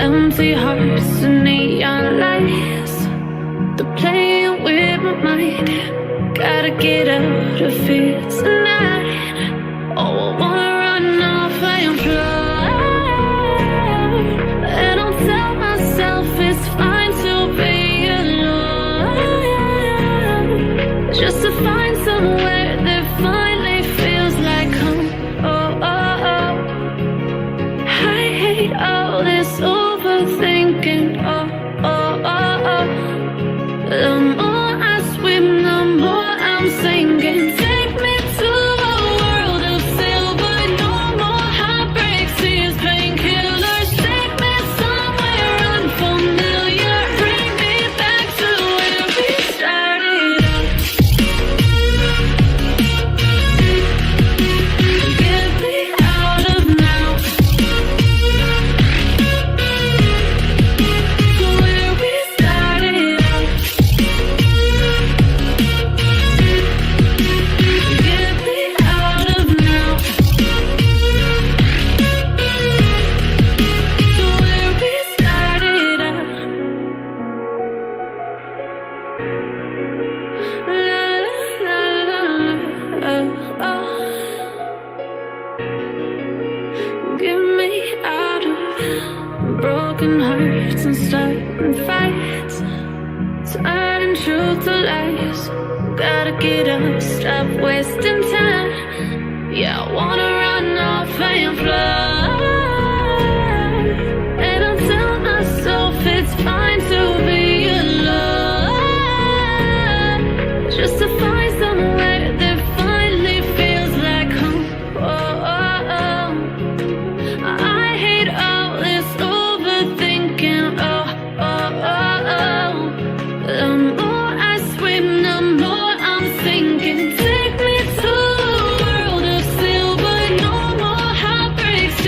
Empty hearts and neon lights, they're playing with my mind. Gotta get out of here tonight. Oh, I wanna run off and fly. And I'll tell myself it's fine to be alone, just to find somewhere that finally feels like home. Oh, oh, oh. I hate all this overthinking. Oh, oh, oh, oh. The more I swim, the more I'm sinking. Take me to a world of silver. No more heartbreaks, tears, painkillers. Take me somewhere unfamiliar. Bring me back to where we started out. Get me out of now. Where we started out. Get me out of now. Where we started out. La la la la. Oh. Get me out of broken hearts and starting fights, turning truth to lies. Gotta get up, stop wasting time. Yeah, I wanna run off and fly. And I'll tell myself it's fine to be alone, just to find somewhere that finally feels like home. Oh, oh, oh. I hate all this overthinking. Oh, oh, oh, oh. The more I swim, the more I'm sinking. Take me to a world of silver. No more heartbreaks,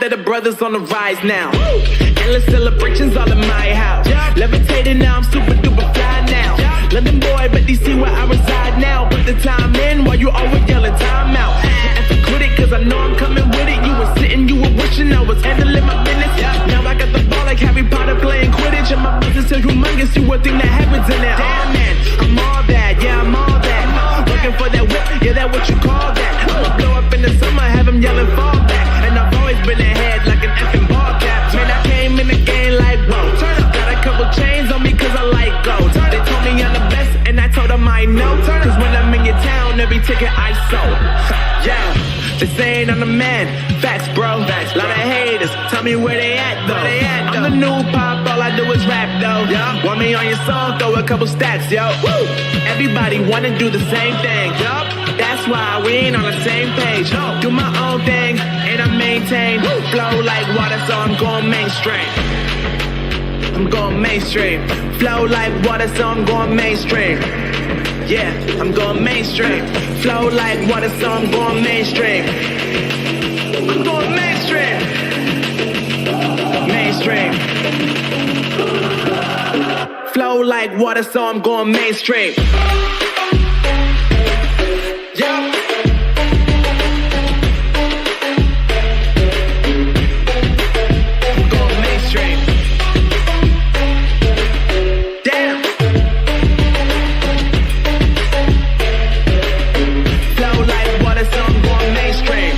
that the brothers on the rise now. Endless celebrations all in my house. Levitating now, I'm super duper fly now. London boy, but DC where I reside now. Put the time in while you always yelling time out. And for quit it, cause I know I'm coming with it. You were sitting, you were wishing I was handling my business. Now I got the ball like Harry Potter playing Quidditch. And my business is humongous, you would think that happens in there. Damn man, I'm all that, yeah I'm all that. Looking for that whip, yeah that what you call that. I'ma blow up in the summer, have them yelling fall back. And I've always been ahead like an effing ball cap. Man, I came in the game like whoa. Got a couple chains on me cause I like gold. They told me I'm the best and I told them I know. Cause when I'm in your town, every ticket I sold. Yeah, they saying I'm the man. Facts bro, lot of haters, tell me where they at though. I'm the new pop, all I do is rap though. Want me on your song, throw a couple stacks, yo. Woo! Everybody wanna do the same thing, yup. That's why we ain't on the same page. Do my own thing, and I maintain. Flow like water, so I'm going mainstream. I'm going mainstream. Flow like water, so I'm going mainstream. Yeah, I'm going mainstream. Flow like water, so I'm going mainstream. I'm going mainstream. Mainstream. Flow like water, so I'm going mainstream. Yeah. I'm going mainstream. Damn. Flow like water, so I'm going mainstream.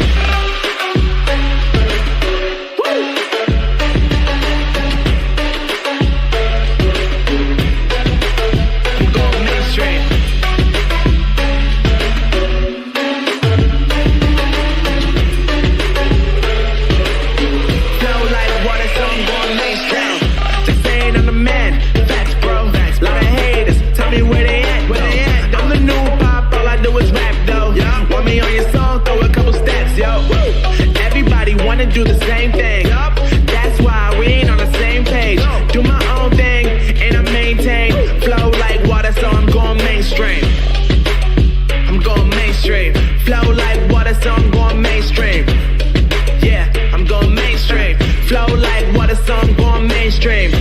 Do the same thing. That's why we ain't on the same page. Do my own thing and I maintain. Flow like water, so I'm going mainstream. I'm going mainstream. Flow like water, so I'm going mainstream. Yeah, I'm going mainstream. Flow like water, so I'm going mainstream.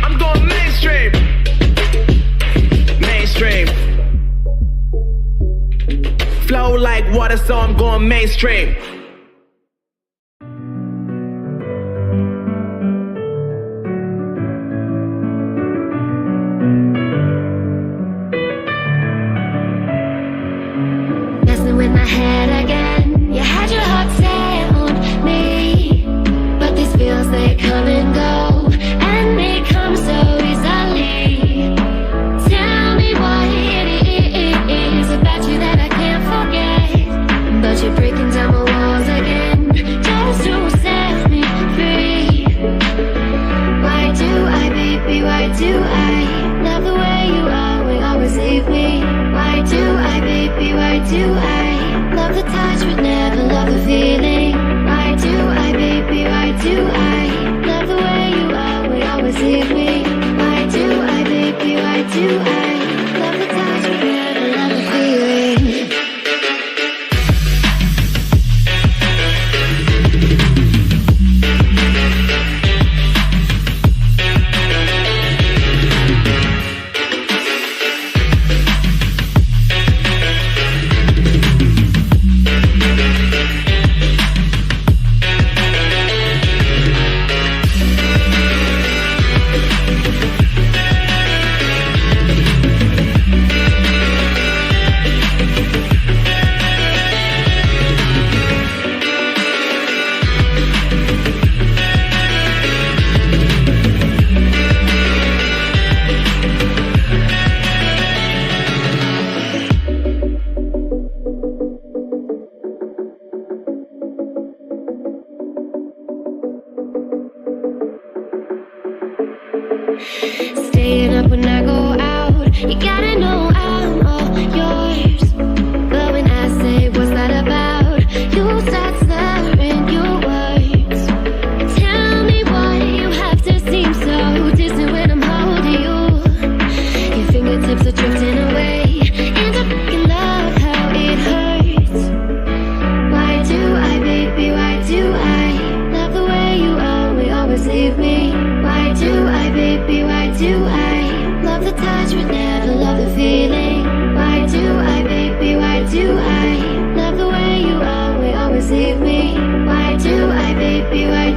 I'm going mainstream. Mainstream. Flow like water, so I'm going mainstream.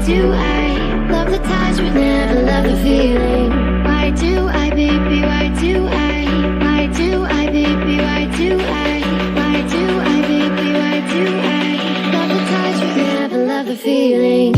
do I love the touch but never love the feeling? Why do I, baby, why do I? Why do I, baby, why do I? Why do I, baby, why do I love the touch but never love the feeling?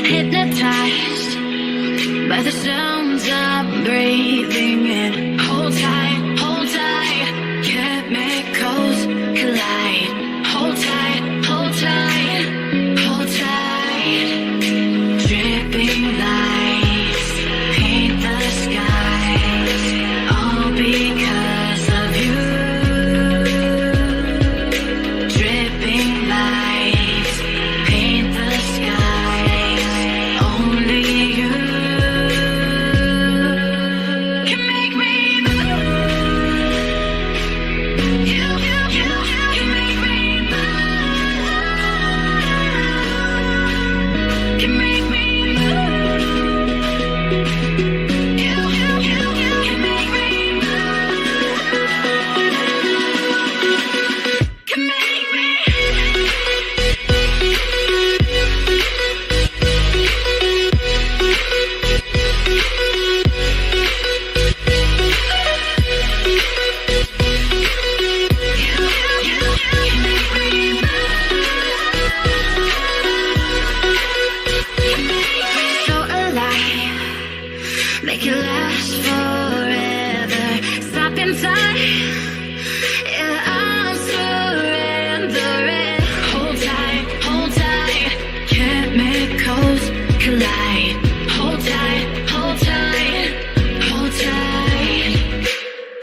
hypnotized by the sounds I'm breathing in. Hold tight, chemicals collide. Hold tight, hold tight, hold tight. Dripping lights paint the skies, all because of you. Dripping lights paint the skies, only you can make me move. You can make me move. Can make me move. You can make me move. Can make me. So alive, make it last forever. Stop in time, yeah, I'm surrendering. Hold tight, chemicals collide. Hold tight, hold tight, hold tight.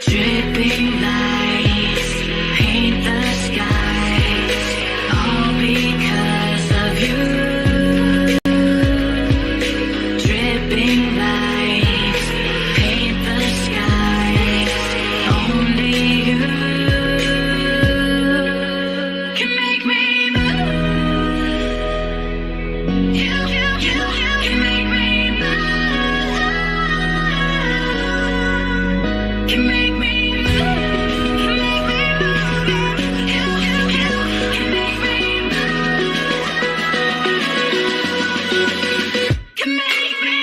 Dripping lights paint the skies, all because of you. Dripping lights paint the skies, only you can make me move. You can make me move. Can make me move. Can make me move. You can make me move. Can make me.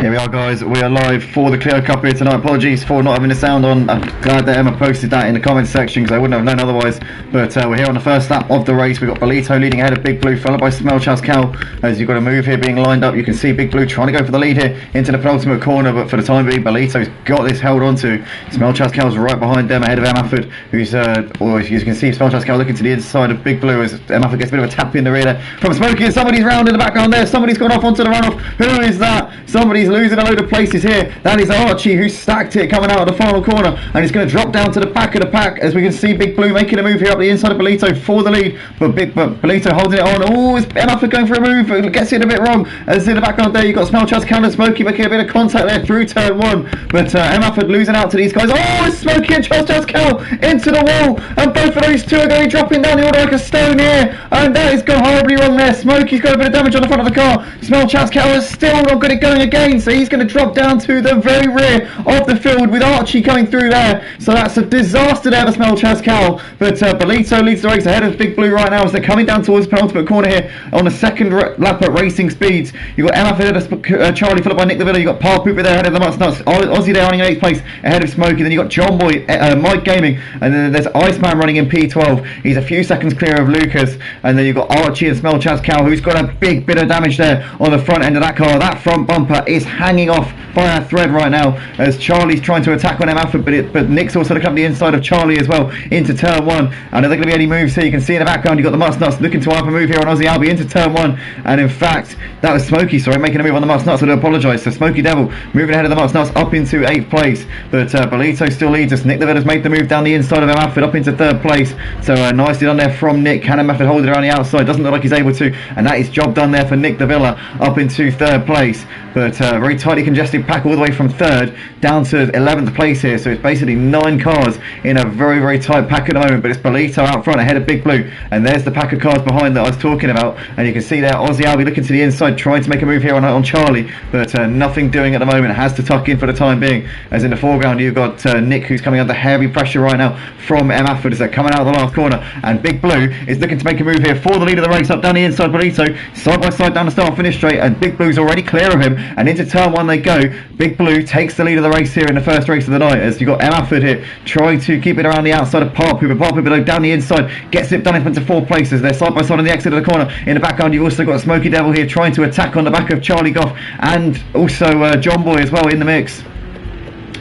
Here we are, guys. We are live for the Clio Cup here tonight. Apologies for not having the sound on. I'm glad that Emma posted that in the comments section because I wouldn't have known otherwise. But we're here on the first lap of the race. We've got Bolito leading ahead of Big Blue, followed by Smelchas Cal. As you've got a move here being lined up, you can see Big Blue trying to go for the lead here into the penultimate corner. But for the time being, Bolito's got this held onto. Smelchas Cal's right behind them ahead of Emmaford, who's, or as you can see, Smelchas Cal looking to the inside of Big Blue as Emmaford gets a bit of a tap in the rear there from Smokey. And somebody's round in the background there. Somebody's gone off onto the runoff. Who is that? Somebody's losing a load of places here. That is Archie, who stacked it coming out of the final corner, and he's going to drop down to the back of the pack as we can see Big Blue making a move here up the inside of Bolito for the lead, but Bolito holding it on. Oh, it's Emmaford going for a move, gets it a bit wrong. As in the background there, you've got Smelchas Cal and Smokey making a bit of contact there through turn one, but Emmaford losing out to these guys. Oh, it's Smokey and Smelchas Cal into the wall, and both of those two are going to be dropping down the order like a stone here, and that has gone horribly wrong there. Smokey's got a bit of damage on the front of the car. Smelchas Cal has still not got it going again, so he's going to drop down to the very rear of the field with Archie coming through there. So that's a disaster there for Smelchas Cal, but Bolito leads the race ahead of Big Blue right now as they're coming down towards the penultimate corner here on the second lap at racing speeds. You've got Emmaford, Charlie followed by Nick the Villa. You've got Paul Pooper there ahead of the Nuts, Aussie there running in 8th place ahead of Smokey. Then you've got John Boy, Mike Gaming, and then there's Iceman running in P12. He's a few seconds clear of Lucas, and then you've got Archie and Smelchas Cal, who's got a big bit of damage there on the front end of that car. That front bumper is hanging off by a thread right now as Charlie's trying to attack on Emmaford, but Nick's also looking up the inside of Charlie as well into turn one. And are there going to be any moves here? You can see in the background you've got the Must Nuts looking to up a move here on Aussie Albie into turn one, and in fact that was Smokey, sorry, making a move on the Must Nuts. I do apologise. So Smokey Devil moving ahead of the Must Nuts up into 8th place, but Bolito still leads us. Nick the Villa's made the move down the inside of Emmaford up into 3rd place, so nicely done there from Nick. Can Emmaford hold it around the outside? Doesn't look like he's able to, and that is job done there for Nick the Villa up into 3rd place, but very tightly congested pack all the way from 3rd down to 11th place here, so it's basically 9 cars in a very, very tight pack at the moment. But it's Bolito out front ahead of Big Blue, and there's the pack of cars behind that I was talking about, and you can see there Aussie Albie looking to the inside trying to make a move here on Charlie, but nothing doing at the moment. Has to tuck in for the time being, as in the foreground you've got Nick, who's coming under heavy pressure right now from Emmaford as they're coming out of the last corner, and Big Blue is looking to make a move here for the lead of the race up down the inside. Bolito side by side down the start finish straight, and Big Blue's already clear of him, and into turn one they go. Big Blue takes the lead of the race here in the first race of the night, as you've got Emmaford here trying to keep it around the outside of Paul Pooper down the inside gets it done into 4th places. They're side by side on the exit of the corner. In the background you've also got Smokey Devil here trying to attack on the back of Charlie Goff, and also John Boy as well in the mix.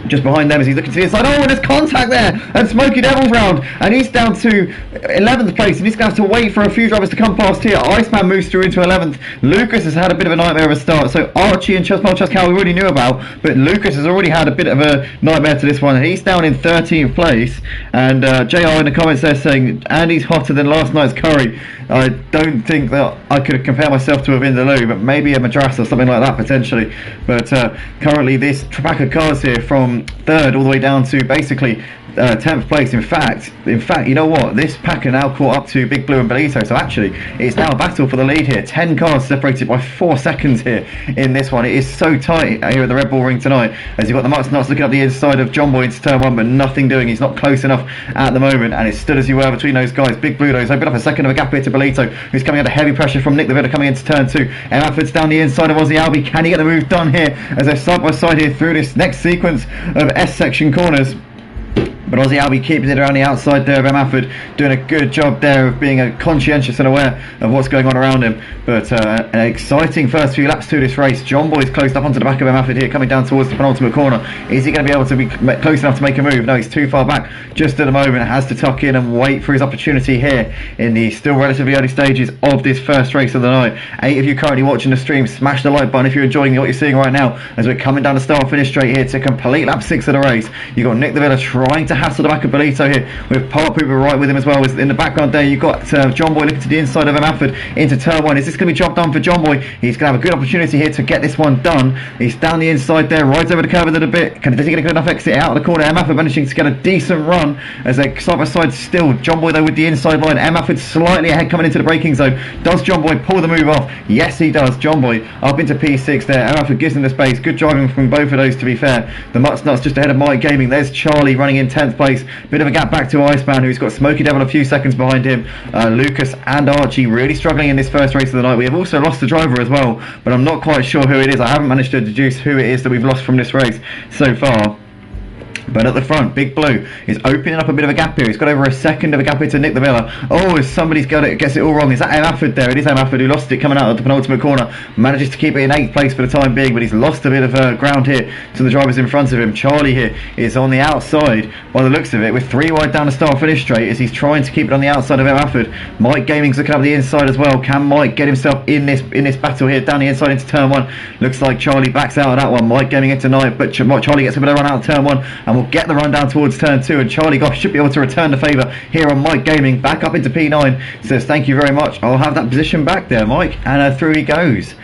Just behind them as he's looking to the inside. Oh, and there's contact there, and Smokey Devil's round, and he's down to 11th place, and he's going to have to wait for a few drivers to come past here. Iceman moves through into 11th. Lucas has had a bit of a nightmare of a start, so Archie and Smelchas Cal we already knew about, but Lucas has already had a bit of a nightmare to this one, and he's down in 13th place. And JR in the comments there saying Andy's hotter than last night's curry. I don't think that I could compare myself to a Vindaloo, but maybe a Madras or something like that potentially. But currently this pack of cars here from 3rd all the way down to basically 10th place. In fact, you know what? This pack are now caught up to Big Blue and Bolito, so actually it's now a battle for the lead here. 10 cars separated by 4 seconds here in this one. It is so tight here at the Red Bull Ring tonight, as you've got the Must Nuts looking up the inside of John Boy into turn one, but nothing doing. He's not close enough at the moment, and it's stood as you were between those guys. Big Blue though has opened up a second of a gap here to Bolito, who's coming under heavy pressure from Nick the Villa coming into turn 2. Emmaford's down the inside of Aussie Albie. Can he get the move done here as they're side by side here through this next sequence of S section corners? But Aussie Albie keeping it around the outside there of Emmaford, doing a good job there of being conscientious and aware of what's going on around him. But an exciting first few laps to this race. John Boy's closed up onto the back of Emmaford here, coming down towards the penultimate corner. Is he going to be able to be close enough to make a move? No, he's too far back just at the moment. Has to tuck in and wait for his opportunity here in the still relatively early stages of this first race of the night. 8 of you currently watching the stream, smash the like button if you're enjoying what you're seeing right now, as we're coming down the start finish straight here to complete lap 6 of the race. You've got Nick the Villa trying to hassle the back of Bolito here, with Paul Pooper right with him as well. As in the background there you've got John Boy looking to the inside of Emmaford into turn 1. Is this going to be job done for John Boy? He's going to have a good opportunity here to get this one done. He's down the inside there, rides over the curve a little bit. Does he get a good enough exit out of the corner? Emmaford managing to get a decent run as they side by side still. John Boy though with the inside line. Emmaford slightly ahead coming into the braking zone. Does John Boy pull the move off? Yes he does. John Boy up into P6 there. Emmaford gives him the space. Good driving from both of those, to be fair. The Mutts Nuts just ahead of Mike Gaming. There's Charlie running in 10th 10th place. Bit of a gap back to Iceman, who's got Smoky Devil a few seconds behind him. Lucas and Archie really struggling in this first race of the night. We have also lost the driver as well, but I'm not quite sure who it is. I haven't managed to deduce who it is that we've lost from this race so far. But at the front, Big Blue is opening up a bit of a gap here. He's got over a second of a gap into Nick the Villa. Oh, somebody's got it, gets it all wrong. Is that M. Afford there? It is M. Afford who lost it coming out of the penultimate corner. Manages to keep it in 8th place for the time being, but he's lost a bit of ground here to the drivers in front of him. Charlie here is on the outside by the looks of it, with 3 wide down the start finish straight as he's trying to keep it on the outside of M. Afford. Mike Gaming's looking up the inside as well. Can Mike get himself in this battle here down the inside into turn 1? Looks like Charlie backs out of that one. Mike Gaming into 9th, but Charlie gets a bit of a run out of turn 1 and will get the run down towards turn 2, and Charlie Goff should be able to return the favour here on Mike Gaming. Back up into P9, says thank you very much, I'll have that position back there, Mike, and through he goes.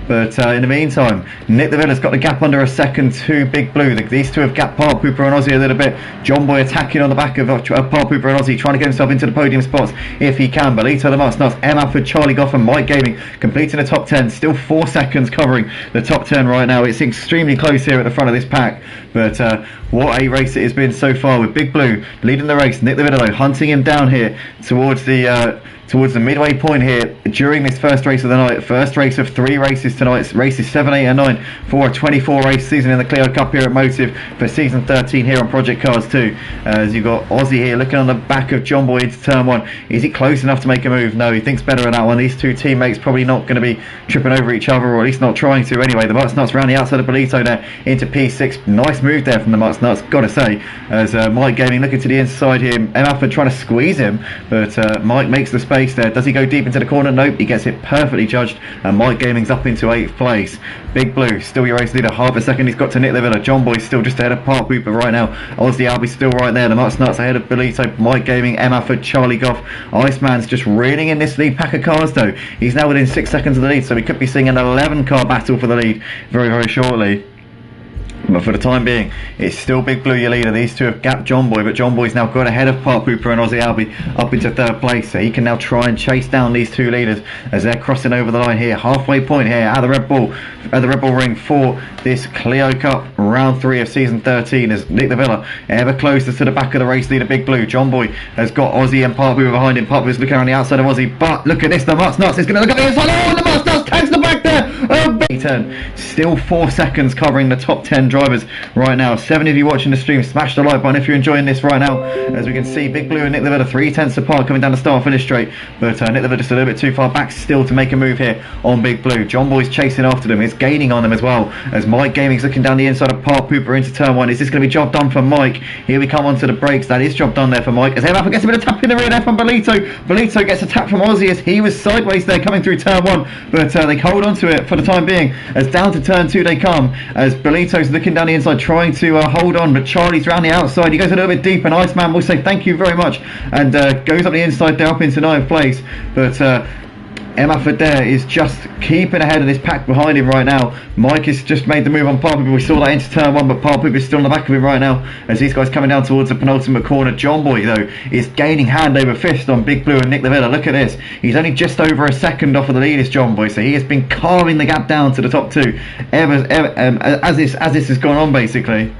But in the meantime, Nick the Villa's got the gap under a second to Big Blue. These two have gapped Park Pooper and Aussie a little bit. John Boy attacking on the back of Park Pooper and Aussie, trying to get himself into the podium spots if he can. Belito the Mutt Nuts, M. Afford, Charlie Goff and Mike Gaming completing the top 10. Still 4 seconds covering the top 10 right now. It's extremely close here at the front of this pack. But what a race it has been so far, with Big Blue leading the race. Nick the Villa though hunting him down here towards the midway point here during this first race of the night. First race of 3 races tonight. Races 7, 8 and 9 for a 24 race season in the Clio Cup here at Motive for season 13 here on Project Cars 2. As you've got Aussie here looking on the back of John Boy into turn 1. Is he close enough to make a move? No, he thinks better of that one. These two teammates probably not going to be tripping over each other, or at least not trying to anyway. The Mutts Nuts around the outside of Belito there into P6. Nice move there from the Mutts Nuts, gotta say, as Mike Gaming looking to the inside here. M. Afford trying to squeeze him, but Mike makes the space there. Does he go deep into the corner? Nope, he gets it perfectly judged, and Mike Gaming's up into 8th place. Big Blue still your race leader, half a second he's got to Nick the Villa. John Boy's still just ahead of Park Pooper right now. Aussie Albie's still right there. The Mutts Nuts ahead of Belito, Mike Gaming, M. Afford, Charlie Goff. Iceman's just reeling in this lead pack of cars though. He's now within 6 seconds of the lead, so we could be seeing an 11 car battle for the lead very, very shortly. But for the time being, it's still Big Blue your leader. These two have gapped John Boy, but John Boy's now got ahead of Park Pooper and Aussie Albie up into 3rd place, so he can now try and chase down these two leaders as they're crossing over the line here. Halfway point here at the Red Bull Ring for this Clio Cup round 3 of season 13, as Nick the Villa ever closer to the back of the race leader Big Blue. John Boy has got Aussie and Park Pooper behind him. Park Pooper's looking around the outside of Aussie, but look at this, the Mutts Nuts is going to look at the inside. Oh, the Mutts Nuts tags the back there. Oh, big turn. Still 4 seconds covering the top 10 drivers right now. 7 of you watching the stream, smash the like button if you're enjoying this right now. As we can see, Big Blue and Nick the Villa 3/10 apart coming down the start finish straight, but Nick the Villa just a little bit too far back still to make a move here on Big Blue. John Boy's chasing after them, it's gaining on them as well, as Mike Gaming's looking down the inside of Park Pooper into turn 1. Is this going to be job done for Mike? Here we come onto the brakes. That is job done there for Mike, as M. Afford gets a bit of tap in the rear there from Belito. Belito gets a tap from Aussie as he was sideways there coming through turn 1, but they hold on to it for the time being, as down to turn 2 they come, as Belito's looking down the inside trying to hold on, but Charlie's round the outside. He goes a little bit deep, and Iceman will say thank you very much and goes up the inside there up into 9th place, but M. Afford there is just keeping ahead of this pack behind him right now. Mike has just made the move on Park Pooper. We saw that into turn 1, but Park Pooper is still on the back of him right now as these guys coming down towards the penultimate corner. John Boy though is gaining hand over fist on Big Blue and Nick the Villa. Look at this, he's only just over a second off of the lead, is John Boy, so he has been carving the gap down to the top 2 as this has gone on basically.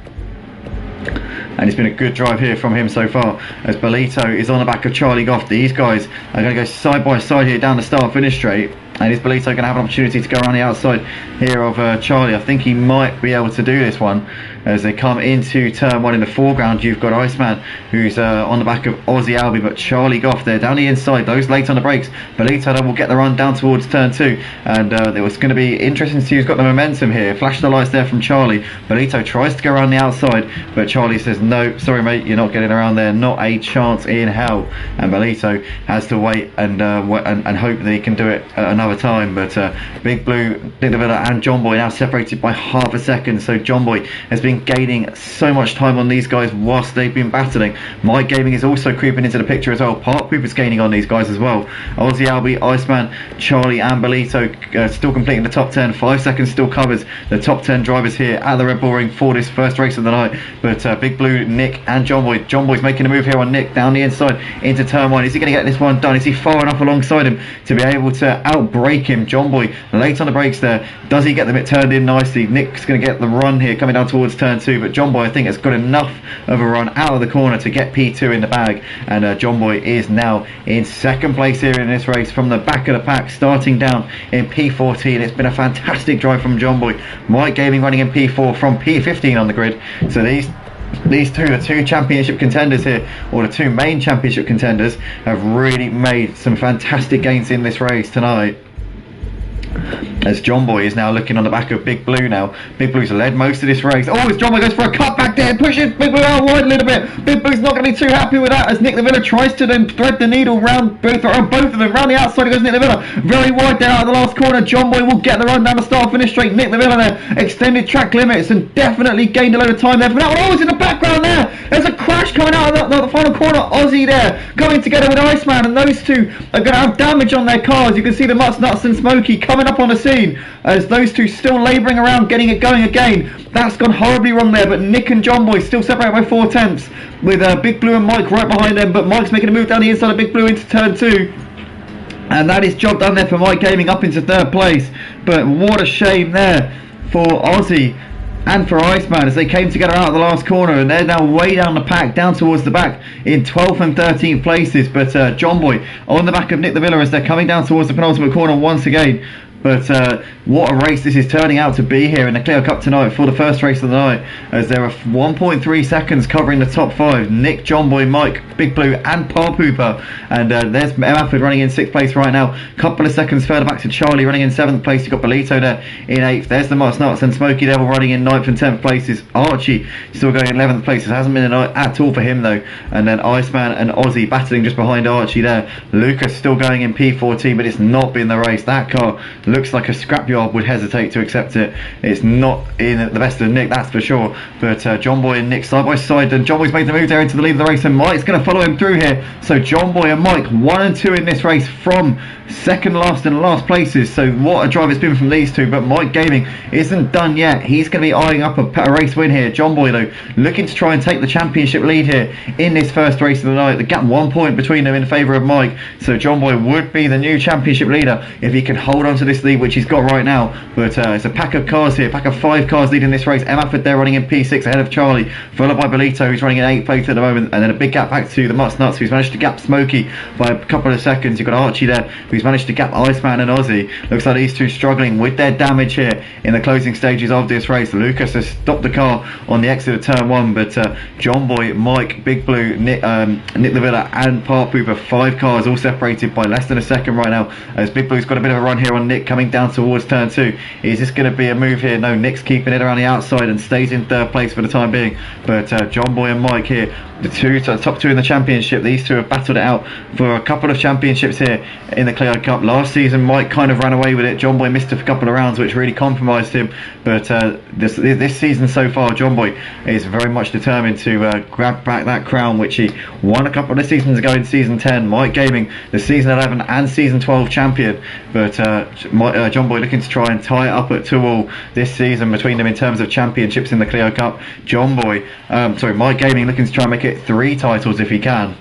And it's been a good drive here from him so far, as Belito is on the back of Charlie Goff. These guys are going to go side by side here down the start finish straight, and is Belito going to have an opportunity to go around the outside here of Charlie? I think he might be able to do this one as they come into turn 1. In the foreground you've got Iceman who's on the back of Aussie Albie, but Charlie Goff there down the inside, those late on the brakes. Belito will get the run down towards turn 2, and it was going to be interesting to see who's got the momentum here. Flash the lights there from Charlie. Belito tries to go around the outside, but Charlie says no, sorry mate, you're not getting around there, not a chance in hell, and Belito has to wait and hope that he can do it another time. But Big Blue, Nick the Villa and John Boy now separated by half a second, so John Boy has been gaining so much time on these guys whilst they've been battling. Mike Gaming is also creeping into the picture as well. Park Pooper's gaining on these guys as well. Aussie Albie, Iceman, Charlie and Belito still completing the top 10. 5 seconds still covers the top 10 drivers here at the Red Bull Ring for this first race of the night. But Big Blue, Nick and John Boy. John Boy's making a move here on Nick down the inside into turn 1. Is he going to get this one done? Is he far enough alongside him to be able to outbrake break him. John Boy late on the brakes there. Does he get them? It turned in nicely. Nick's going to get the run here coming down towards turn 2, but John Boy I think has got enough of a run out of the corner to get P2 in the bag, and John Boy is now in second place here in this race from the back of the pack, starting down in P14. It's been a fantastic drive from John Boy. Mike Gaming running in P4 from P15 on the grid. So these two, the two championship contenders here, or the two main championship contenders, have really made some fantastic gains in this race tonight. As John Boy is now looking on the back of Big Blue now. Big Blue's led most of this race. Oh, as John Boy goes for a cut back there, pushes Big Blue out wide a little bit. Big Blue's not going to be too happy with that as Nick the Villa tries to then thread the needle round both of them. Round the outside goes Nick the Villa. Very wide there out of the last corner. John Boy will get the run down the start finish straight. Nick the Villa there extended track limits and definitely gained a load of time there from that one. Oh, it's in the background there. There's a crash coming out of the final corner. Aussie there coming together with Iceman, and those two are going to have damage on their cars. You can see the Mutts, Nuts and Smokey coming up on the scene as those two still labouring around getting it going again. That's gone horribly wrong there, but Nick and John Boy still separated by 4/10 with Big Blue and Mike right behind them, but Mike's making a move down the inside of Big Blue into turn 2. And that is job done there for Mike Gaming up into 3rd place. But what a shame there for Aussie and for Iceman as they came together out of the last corner, and they're now way down the pack, down towards the back in 12th and 13th places. But John Boy on the back of Nick the Villa as they're coming down towards the penultimate corner once again. But what a race this is turning out to be here in the Clio Cup tonight for the first race of the night, as there are 1.3 seconds covering the top 5. Nick, John Boy, Mike, Big Blue and Paul Pooper, and there's Emafford running in 6th place right now. Couple of seconds further back to Charlie running in 7th place. You've got Belito there in 8th. There's the Mutts, Nuts and Smokey Devil running in 9th and 10th places. Archie still going in 11th place. It hasn't been a night at all for him though. And then Iceman and Aussie battling just behind Archie there. Lucas still going in P14, but it's not been the race. That car looks like a scrapyard would hesitate to accept it. It's not in the best of Nick, that's for sure. But John Boy and Nick side by side, and John Boy's made the move there into the lead of the race, and Mike's going to follow him through here. So John Boy and Mike 1 and 2 in this race from second last and last places. So what a drive it's been from these two. But Mike Gaming isn't done yet. He's going to be eyeing up a race win here. John Boy though looking to try and take the championship lead here in this first race of the night. The gap 1 point between them in favour of Mike. So John Boy would be the new championship leader if he can hold on to this lead, which he's got right now. But it's a pack of cars here, pack of 5 cars leading this race. Emafford there running in P6 ahead of Charlie, followed by Belito who's running in 8th place at the moment, and then a big gap back to the Mutts Nuts who's managed to gap Smokey by a couple of seconds. You've got Archie there who's managed to gap Iceman and Aussie. Looks like these two struggling with their damage here in the closing stages of this race. Lucas has stopped the car on the exit of turn 1, but John Boy, Mike, Big Blue, Nick the Villa and Park Pooper, 5 cars all separated by less than a second right now, as Big Blue's got a bit of a run here on Nick coming down towards turn 2. Is this going to be a move here? No, Nick's keeping it around the outside and stays in 3rd place for the time being. But John Boy and Mike here, the top 2 in the championship. These two have battled it out for a couple of championships here in the Clio Cup. Last season Mike kind of ran away with it. John Boy missed a couple of rounds which really compromised him, but this season so far John Boy is very much determined to grab back that crown which he won a couple of seasons ago in season 10. Mike Gaming the season 11 and season 12 champion, but John Boy looking to try and tie it up at 2-2 this season between them in terms of championships in the Clio Cup. Mike Gaming looking to try and make it 3 titles if he can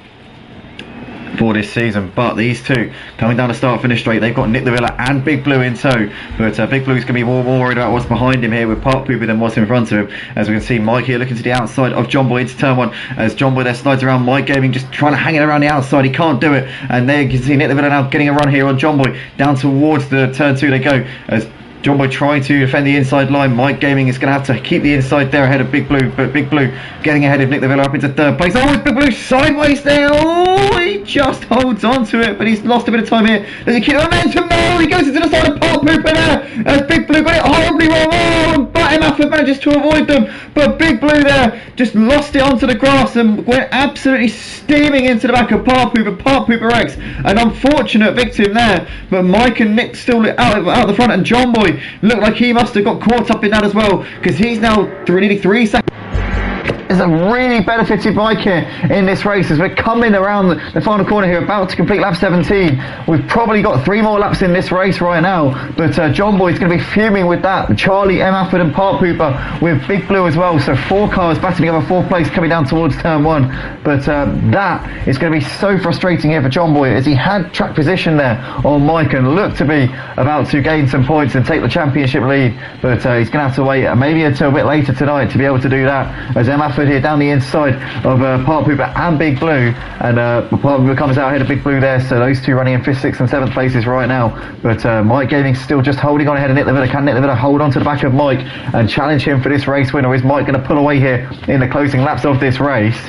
for this season. But these two coming down the start finish straight, they've got Nick the Villa and Big Blue in tow, but Big Blue's going to be more worried about what's behind him here with Park Pooper than what's in front of him. As we can see Mike here looking to the outside of John Boy into turn 1, as John Boy there slides around Mike Gaming just trying to hang it around the outside. He can't do it, and there you can see Nick the Villa now getting a run here on John Boy. Down towards the turn 2 they go as John Boy trying to defend the inside line. Mike Gaming is going to have to keep the inside there ahead of Big Blue, but Big Blue getting ahead of Nick the Villa up into 3rd place. Oh, it's Big Blue sideways there. Oh, he just holds on to it, but he's lost a bit of time here. Does he keep the momentum? No, he goes into the side of Park Pooper there as Big Blue got it horribly wrong. Oh, and Emafford manages to avoid them, but Big Blue there just lost it onto the grass and went absolutely steaming into the back of Park Pooper. Park Pooper X, an unfortunate victim there, but Mike and Nick still out the front, and John Boy looked like he must have got caught up in that as well, because he's now nearly 3 seconds. has really benefited Mike here in this race as we're coming around the final corner here, about to complete lap 17. We've probably got 3 more laps in this race right now, but John Boy's going to be fuming with that. Charlie, M. Afford and Park Pooper with Big Blue as well, so 4 cars battling over 4th place coming down towards turn 1. But that is going to be so frustrating here for John Boy, as he had track position there on Mike and looked to be about to gain some points and take the championship lead, but he's going to have to wait maybe until a bit later tonight to be able to do that, as M. Afford here down the inside of Park Pooper and Big Blue, and Park Pooper comes out ahead of Big Blue there, so those two running in 5th, 6th and 7th places right now. But Mike Gaming still just holding on ahead of Nick Levitter. Can Nick Levitter hold on to the back of Mike and challenge him for this race win, or is Mike going to pull away here in the closing laps of this race?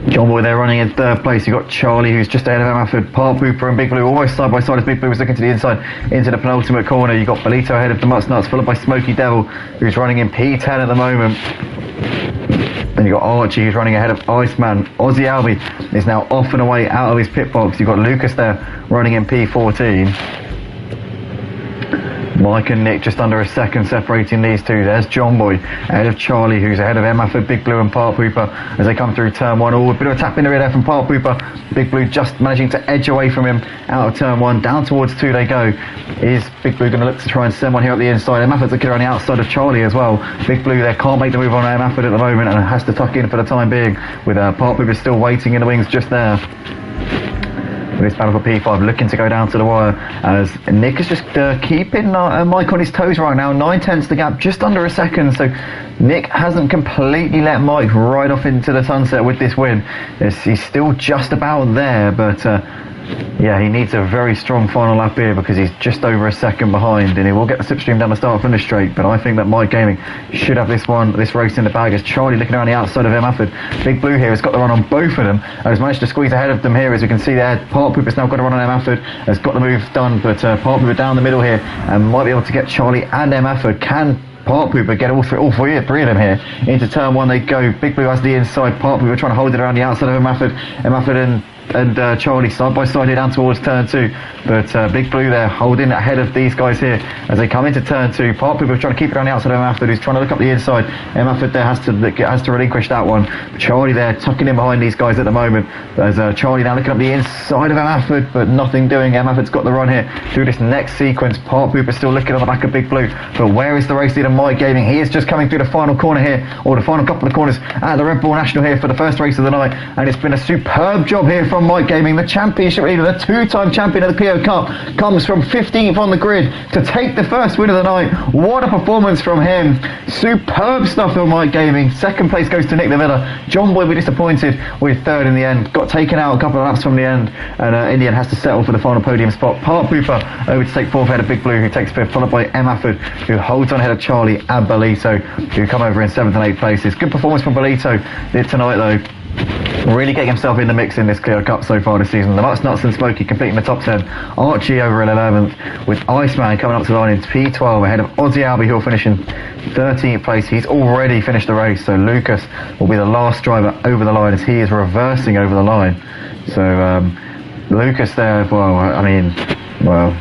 John Boy there running in 3rd place. You've got Charlie, who's just ahead of M. Afford, Park Pooper and Big Blue almost side by side as Big Blue was looking to the inside into the penultimate corner. You've got Bolito ahead of the Mutts Nuts, followed by Smoky Devil, who's running in P10 at the moment. Then you've got Archie, who's running ahead of Iceman. Aussie Albie is now off and away out of his pit box. You've got Lucas there running in P14. Mike and Nick just under a second separating these two. There's John Boy ahead of Charlie, who's ahead of M. Afford, Big Blue and Park Pooper as they come through turn 1. Oh, a bit of a tap in the rear there from Park Pooper. Big Blue just managing to edge away from him out of turn 1. Down towards 2 they go. Is Big Blue going to look to try and send one here up the inside? M. Afford's looking around the outside of Charlie as well. Big Blue there can't make the move on M. Afford at the moment and has to tuck in for the time being, with Park Pooper still waiting in the wings just there. This battle for P5 looking to go down to the wire, as Nick is just keeping Mike on his toes right now. 9/10 the gap, just under a second, so Nick hasn't completely let Mike ride off into the sunset with this win. He's still just about there, but yeah, he needs a very strong final lap here because he's just over a second behind, and he will get the slipstream down the start finish straight. But I think that Mike Gaming should have this race in the bag, as Charlie looking around the outside of M. Afford. Big Blue here has got the run on both of them and has managed to squeeze ahead of them here, as you can see there. Park Pooper's now got a run on M. Afford, has got the move done, but Park Pooper down the middle here and might be able to get Charlie and M. Afford. Can Park Pooper get all three of them here into turn 1 they go. Big Blue has the inside, Park Pooper trying to hold it around the outside of M. Afford. M. Afford and Charlie side by side here down towards turn 2, but Big Blue there holding ahead of these guys here as they come into turn 2. Park Pooper trying to keep it around the outside of M. Afford, who's trying to look up the inside. M. Afford there has to relinquish that one. Charlie there tucking in behind these guys at the moment, as Charlie now looking up the inside of M. Afford, but nothing doing. M. Afford's got the run here through this next sequence. Park Pooper still looking on the back of Big Blue, but where is the race leader Mike Gaming? He is just coming through the final corner here, or the final couple of corners at the Red Bull National here for the first race of the night, and it's been a superb job here from Mike Gaming. The championship leader, the 2-time champion of the Clio Cup, comes from 15th on the grid to take the first win of the night. What a performance from him. Superb stuff from Mike Gaming. Second place goes to Nick Levitter. John Boy, we're disappointed with 3rd in the end. Got taken out a couple of laps from the end, and in the end has to settle for the final podium spot. Park Pooper over to take 4th ahead of Big Blue, who takes 5th, followed by M. Afford, who holds on ahead of Charlie and Bolito, who come over in 7th and 8th places. Good performance from Bolito tonight though. Really getting himself in the mix in this Clio Cup so far this season. The Mutts Nuts and Smokey completing the top 10. Archie over in 11th, with Iceman coming up to the line in P12 ahead of Aussie Albie, who will finish in 13th place. He's already finished the race, so Lucas will be the last driver over the line as he is reversing over the line. So Lucas there, well, I mean, well,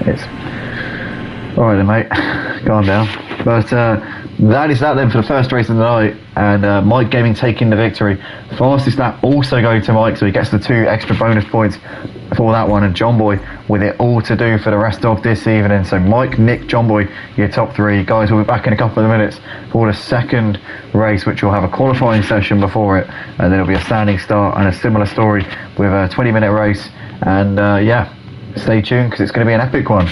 it's alright then mate, calm down. But that is that then for the first race of the night, and Mike Gaming taking the victory. Fastest lap also going to Mike, so he gets the 2 extra bonus points for that one, and John Boy with it all to do for the rest of this evening. So Mike, Nick, John Boy, your top 3 guys. Will be back in a couple of minutes for the second race, which will have a qualifying session before it, and then it'll be a standing start and a similar story with a 20-minute race. And yeah, stay tuned because it's going to be an epic one.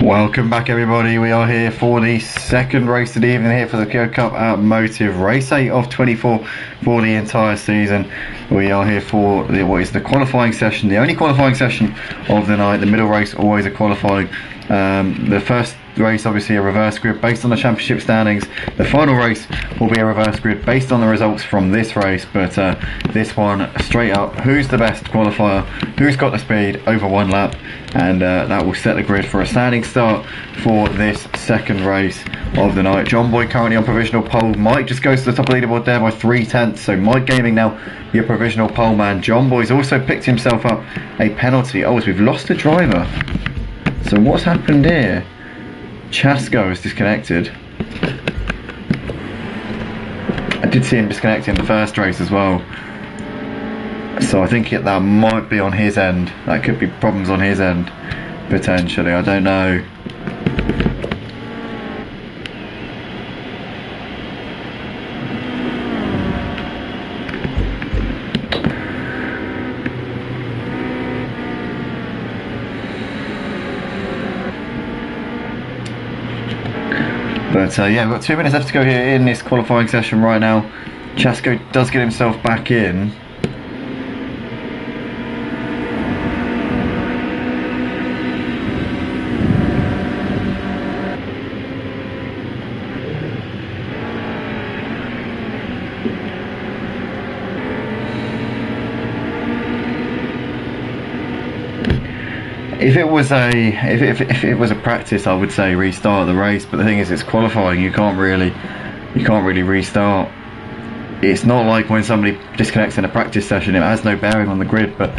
Welcome back everybody, we are here for the second race of the evening here for the Clio Cup Automotive race 8 of 24 for the entire season. We are here for what is the qualifying session, the only qualifying session of the night. The middle race always a qualifying. The first race obviously a reverse grid based on the championship standings. The final race will be a reverse grid based on the results from this race, but this one straight up, who's the best qualifier, who's got the speed over one lap, and that will set the grid for a standing start for this second race of the night. John Boy currently on provisional pole. Mike just goes to the top of the leaderboard there by 3/10, so Mike Gaming now your provisional pole man. John Boy's also picked himself up a penalty. Oh, as we've lost a driver. So what's happened here? Chasco is disconnected. I did see him disconnected in the first race as well. So I think that might be on his end. That could be problems on his end, potentially. I don't know. But yeah, we've got 2 minutes left to go here in this qualifying session right now. Chasco does get himself back in. If it was a practice, I would say restart the race. But the thing is, it's qualifying. You can't really restart. It's not like when somebody disconnects in a practice session; it has no bearing on the grid. But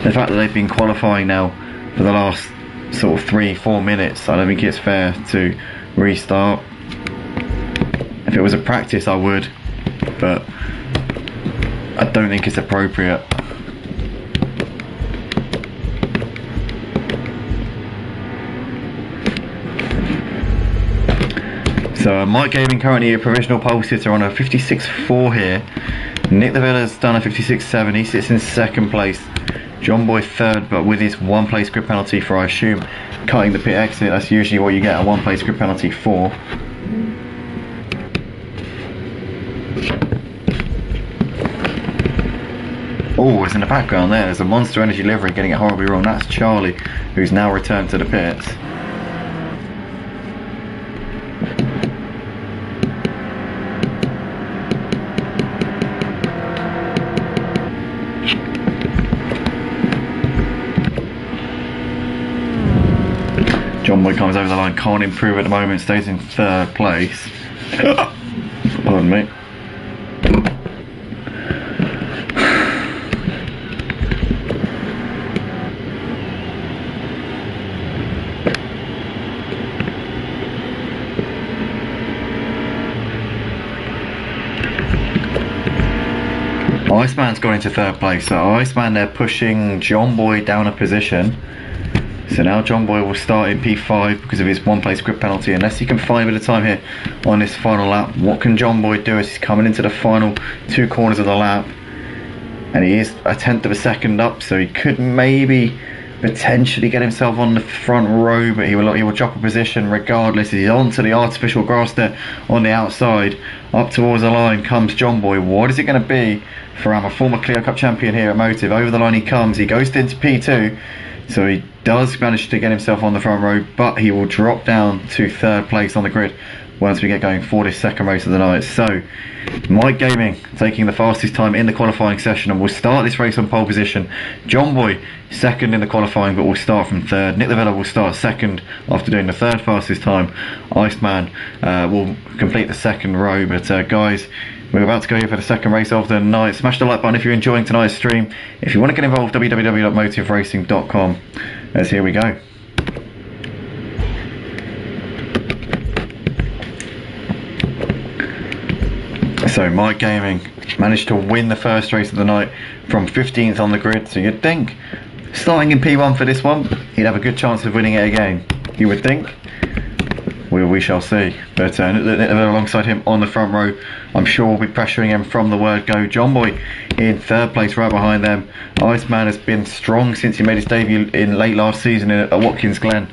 the fact that they've been qualifying now for the last sort of 3-4 minutes, I don't think it's fair to restart. If it was a practice, I would, but I don't think it's appropriate. So Mike Gaming currently a provisional pole sitter on a 56.4 here. Nick the Villa's done a 56.7. He sits in second place. John Boy third, but with his 1 place grid penalty for, I assume, cutting the pit exit. That's usually what you get a 1 place grid penalty for. Oh, it's in the background there. There's a Monster Energy livery getting it horribly wrong. That's Charlie, who's now returned to the pits. John Boy comes over the line, can't improve at the moment, stays in third place. Pardon me. Iceman's gone into third place, so Iceman, they're pushing John Boy down a position. So now John Boy will start in P5 because of his 1 place grid penalty. Unless he can find a bit of time here on this final lap, what can John Boy do as he's coming into the final 2 corners of the lap? And he is a 1/10 of a second up, so he could maybe potentially get himself on the front row, but he will drop a position regardless. He's onto the artificial grass there on the outside. Up towards the line comes John Boy. What is it going to be for a former Clio Cup champion here at Motive? Over the line he comes. He goes into P2. So he does manage to get himself on the front row, but he will drop down to third place on the grid once we get going for this second race of the night. So Mike Gaming taking the fastest time in the qualifying session, and we'll start this race on pole position. John Boy second in the qualifying, but will start from third. Nick the Villa will start second after doing the third fastest time. Iceman will complete the second row. But guys, we're about to go here for the second race of the night. Smash the like button if you're enjoying tonight's stream. If you want to get involved, www.motiveracing.com. As here we go. So Mike Gaming managed to win the first race of the night from 15th on the grid. So you'd think, starting in P1 for this one, he'd have a good chance of winning it again. You would think. we shall see. But alongside him on the front row, I'm sure we'll be pressuring him from the word go. John Boy in third place right behind them. Iceman has been strong since he made his debut in late last season at Watkins Glen,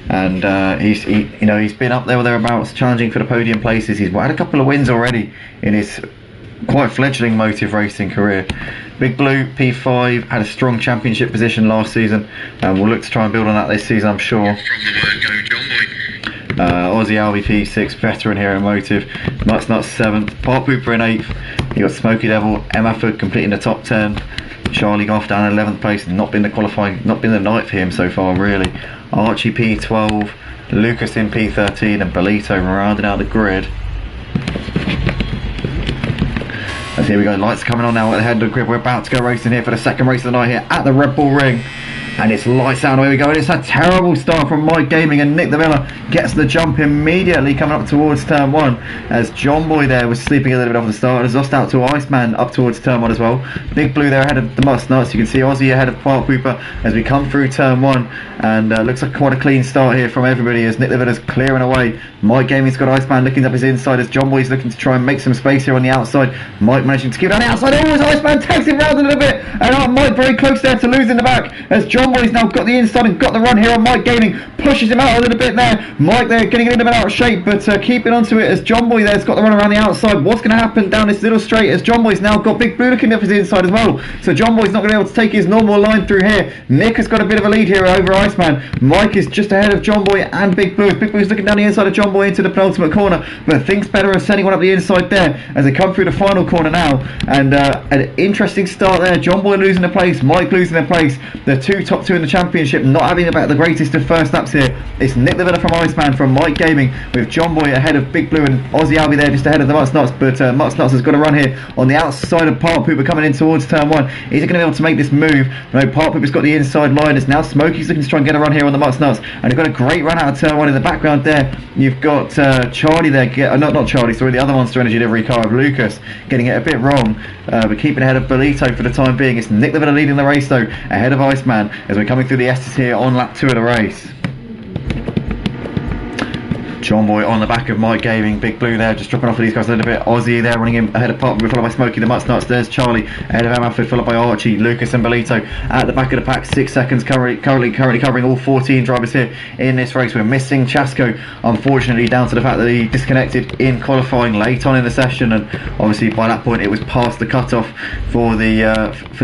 and he's been up there or thereabouts, challenging for the podium places. He's had a couple of wins already in his quite fledgling motive racing career. Big Blue P5 had a strong championship position last season, and we'll look to try and build on that this season, I'm sure. Aussie Albie P6, veteran here in motive. Nuts 7th, Park Pooper in 8th. You got Smoky Devil, Emmaford completing the top 10. Charlie Goff down in 11th place, not been the night for him so far really. Archie P12, Lucas in P13, and Belito rounding out the grid. As here we go, lights coming on now at the head of the grid. We're about to go racing here for the second race of the night here at the Red Bull Ring. And it's lights out, away we go. And it's a terrible start from Mike Gaming, and Nick the Miller gets the jump immediately coming up towards turn 1, as John Boy there was sleeping a little bit off the start. Has lost out to Iceman up towards turn 1 as well. Big Blue there ahead of the Must Nuts. You can see Aussie ahead of Park Pooper as we come through turn 1, and looks like quite a clean start here from everybody as Nick the Miller's clearing away. Mike Gaming's got Iceman looking up his inside as John Boy's looking to try and make some space here on the outside. Mike managing to keep it on the outside. Oh, as Iceman takes it round a little bit, and Mike very close there to losing the back as John Boy's now got the inside and got the run here on Mike Gaming, pushes him out a little bit there. Mike there getting a little bit out of shape, but keeping onto it as John Boy there's got the run around the outside. What's going to happen down this little straight as John Boy's now got Big Blue looking up his inside as well, so John Boy's not going to be able to take his normal line through here. Nick has got a bit of a lead here over Iceman. Mike is just ahead of John Boy and Big Blue. Big Blue's looking down the inside of John Boy into the penultimate corner, but thinks better of sending one up the inside there as they come through the final corner now. And an interesting start there. John Boy losing the place, Mike losing the place. The top two in the championship not having about the greatest of first laps here. It's Nick the Villa from Iceman from Mike Gaming, with John Boy ahead of Big Blue and Aussie Albie there just ahead of the Mutts Nuts. But Mutts Nuts has got a run here on the outside of Park Pooper coming in towards turn 1. Is he going to be able to make this move? No, Park Pooper's got the inside line. It's now Smokey's looking to try and get a run here on the Mutts Nuts, and they've got a great run out of turn 1 in the background there. You've got Charlie there, not Charlie, sorry, the other Monster Energy livery car of Lucas getting it a bit wrong, but keeping ahead of Belito for the time being. It's Nick the Villa leading the race though, ahead of Iceman as we're coming through the Estes here on lap 2 of the race. John Boy on the back of Mike Gaming, Big Blue there just dropping off of these guys a little bit. Aussie there running in ahead of Park, followed by Smokey the Mutts Nuts. There's Charlie ahead of Emmaford, followed by Archie, Lucas and Belito at the back of the pack. 6 seconds currently covering all 14 drivers here in this race. We're missing Chasco, unfortunately, down to the fact that he disconnected in qualifying late on in the session, and obviously by that point it was past the cutoff for the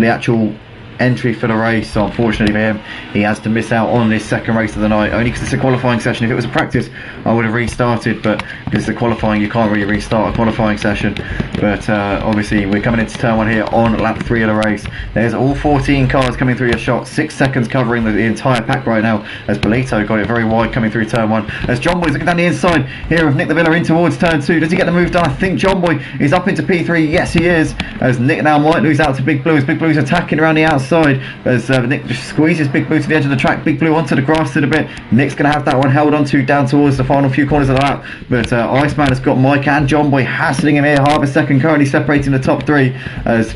actual entry for the race. So unfortunately for him, he has to miss out on this second race of the night, only because it's a qualifying session. If it was a practice, I would have restarted, but because it's a qualifying, you can't really restart a qualifying session. But obviously we're coming into turn 1 here on lap 3 of the race. There's all 14 cars coming through your shot, 6 seconds covering the entire pack right now as Belito got it very wide coming through turn 1 as John Boy's looking down the inside here of Nick the Villa in towards turn 2. Does he get the move done? I think John Boy is up into P3. Yes, he is, as Nick now might lose out to Big Blue as Big Blue's attacking around the outside as Nick just squeezes Big Blue to the edge of the track. Big Blue onto the grass a little bit. Nick's going to have that one held onto down towards the final few corners of the lap, but Iceman has got Mike and John Boy hassling him here. Half a second currently separating the top 3 as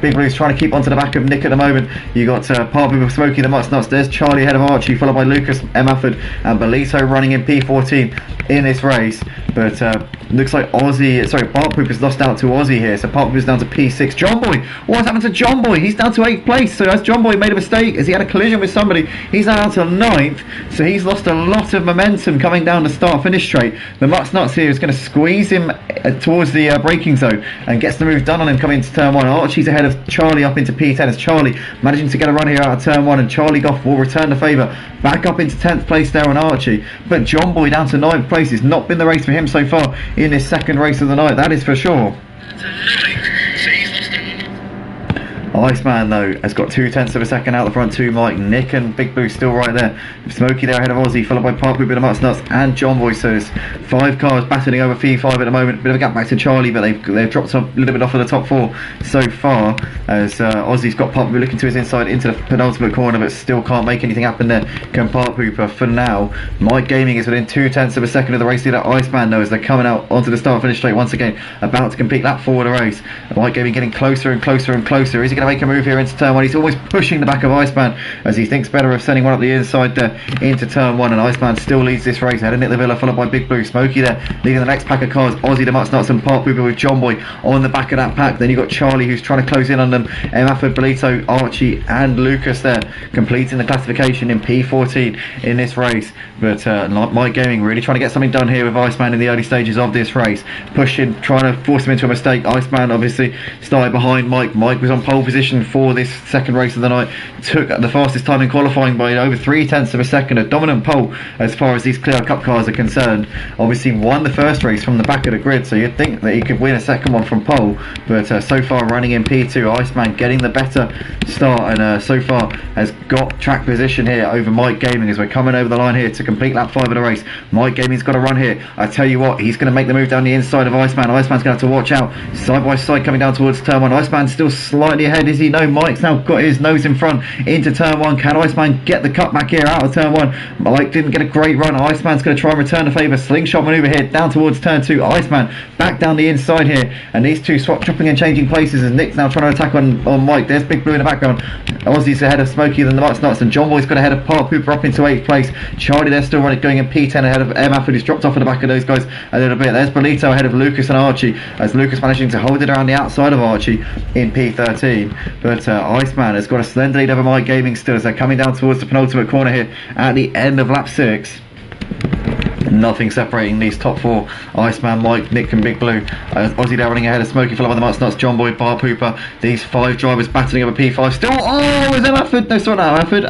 Big Blue's trying to keep onto the back of Nick at the moment. You got Park Pooper, Smokey the Mutts Nuts. There's Charlie ahead of Archie, followed by Lucas, Emmaford and Belito running in P14 in this race. But looks like Park Pooper's lost out to Aussie here, so Park Pooper's down to P6. John Boy, what's happened to John Boy? He's down to 8th place. So as John Boy made a mistake as he had a collision with somebody, he's now down to 9th, so he's lost a lot of momentum coming down the start finish straight. The Mutts Nuts here is going to squeeze him towards the braking zone and gets the move done on him coming into turn 1. Archie's ahead of Charlie up into P10 as Charlie managing to get a run here out of turn 1, and Charlie Goff will return the favour back up into 10th place there on Archie. But John Boy down to 9th place. It's not been the race for him so far in this second race of the night, that is for sure. Iceman though has got 0.2 of a second out the front to Mike. Nick and Big Blue still right there. Smokey there ahead of Aussie, followed by Park Pooper, the Mutts Nuts and John Boy. So there's 5 cars battling over P5 at the moment. Bit of a gap back to Charlie, but they've dropped a little bit off of the top 4 so far as Aussie's got Park Pooper looking to his inside into the penultimate corner, but still can't make anything happen there. Can Park Pooper for now. Mike Gaming is within 0.2 of a second of the race leader Iceman though, as they're coming out onto the start finish straight once again, about to complete lap 4 of the race. Mike Gaming getting closer and closer and closer. Is he going to make a move here into turn 1. He's always pushing the back of Iceman as he thinks better of sending one up the inside there into turn 1, and Iceman still leads this race ahead of Nick the Villa, followed by Big Blue. Smokey there leading the next pack of cars. Aussie, the Mutts Nuts and Park Pooper with John Boy on the back of that pack. Then you've got Charlie who's trying to close in on them. Afford, Belito, Archie and Lucas there completing the classification in P14 in this race. But Mike Gaming really trying to get something done here with Iceman in the early stages of this race, pushing, trying to force him into a mistake. Iceman obviously started behind Mike. Mike was on pole position for this second race of the night, took the fastest time in qualifying by over 0.3 of a second, a dominant pole as far as these Clio Cup cars are concerned. Obviously won the first race from the back of the grid, so you'd think that he could win a second one from pole, but so far running in P2, Iceman getting the better start, and so far has got track position here over Mike Gaming as we're coming over the line here to complete lap 5 of the race. Mike Gaming's got to run here. I tell you what, he's going to make the move down the inside of Iceman. Iceman's going to have to watch out side by side coming down towards turn 1. Iceman's still slightly ahead, is he? No, Mike's now got his nose in front into turn 1. Can Iceman get the cut back here out of turn 1? Mike didn't get a great run. Iceman's going to try and return the favour. Slingshot manoeuvre here down towards turn 2. Iceman back down the inside here, and these two chopping and changing places as Nick's now trying to attack on Mike. There's Big Blue in the background. Aussie's ahead of Smokey than the Mutts Nuts, and John Boy's got ahead of Park Pooper up into 8th place. Charlie there still running, going in P10 ahead of Afford, who's dropped off at the back of those guys a little bit. There's Belito ahead of Lucas and Archie, as Lucas managing to hold it around the outside of Archie in P13. But Iceman has got a slender lead over Mike Gaming still as they're coming down towards the penultimate corner here at the end of lap 6. Nothing separating these top 4, Iceman, Mike, Nick and Big Blue. Aussie there running ahead of Smokey, followed by the Mutts Nuts, John Boy, Bar Pooper. These 5 drivers battling over P5 still. Oh, is that Afford? No, sorry, not Afford.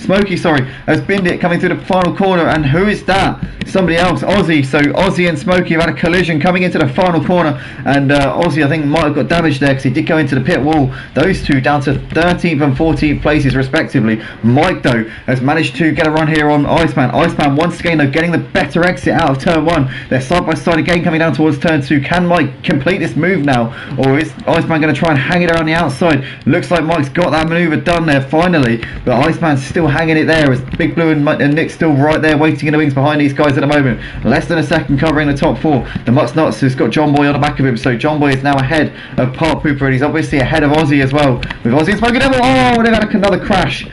Smokey, sorry, has binned it coming through the final corner, and who is that? Somebody else, Aussie. So Aussie and Smokey have had a collision coming into the final corner, and Aussie I think might have got damaged there because he did go into the pit wall. Those two down to 13th and 14th places respectively. Mike though has managed to get a run here on Iceman. Iceman once again though getting the better exit out of turn 1. They're side by side again coming down towards turn 2. Can Mike complete this move now, or is Iceman going to try and hang it around the outside? Looks like Mike's got that manoeuvre done there finally, but Iceman's still hanging it there as Big Blue and Nick's still right there waiting in the wings behind these guys at the moment. Less than a second covering the top 4. The Mutts Nuts has got John Boy on the back of him, so John Boy is now ahead of Park Pooper, and he's obviously ahead of Aussie as well, with Aussie and Smokey Devil. Oh, they've had another crash.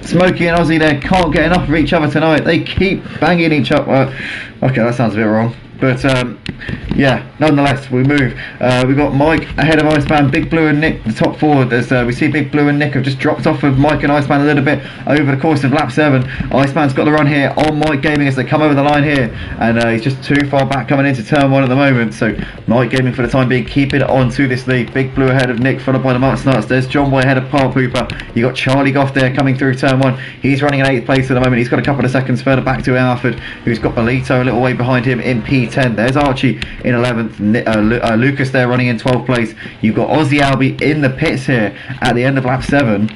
Smokey and Aussie there can't get enough of each other tonight. They keep banging each other. Okay, that sounds a bit wrong. But yeah, nonetheless, we move. We've got Mike ahead of Iceman, Big Blue and Nick, the top 4. There's, we see Big Blue and Nick have just dropped off of Mike and Iceman a little bit over the course of lap 7. Iceman's got the run here on Mike Gaming as they come over the line here, and he's just too far back coming into turn 1 at the moment. So Mike Gaming for the time being keeping it on to this lead. Big Blue ahead of Nick, followed by the Mutts Nuts. There's John Boy ahead of Park Pooper. You got Charlie Goff there coming through turn 1. He's running in 8th place at the moment. He's got a couple of seconds further back to Afford, who's got Belito a little way behind him in P10. There's Archie in 11th, Lucas there running in 12th place. You've got Aussie Albie in the pits here at the end of lap 7.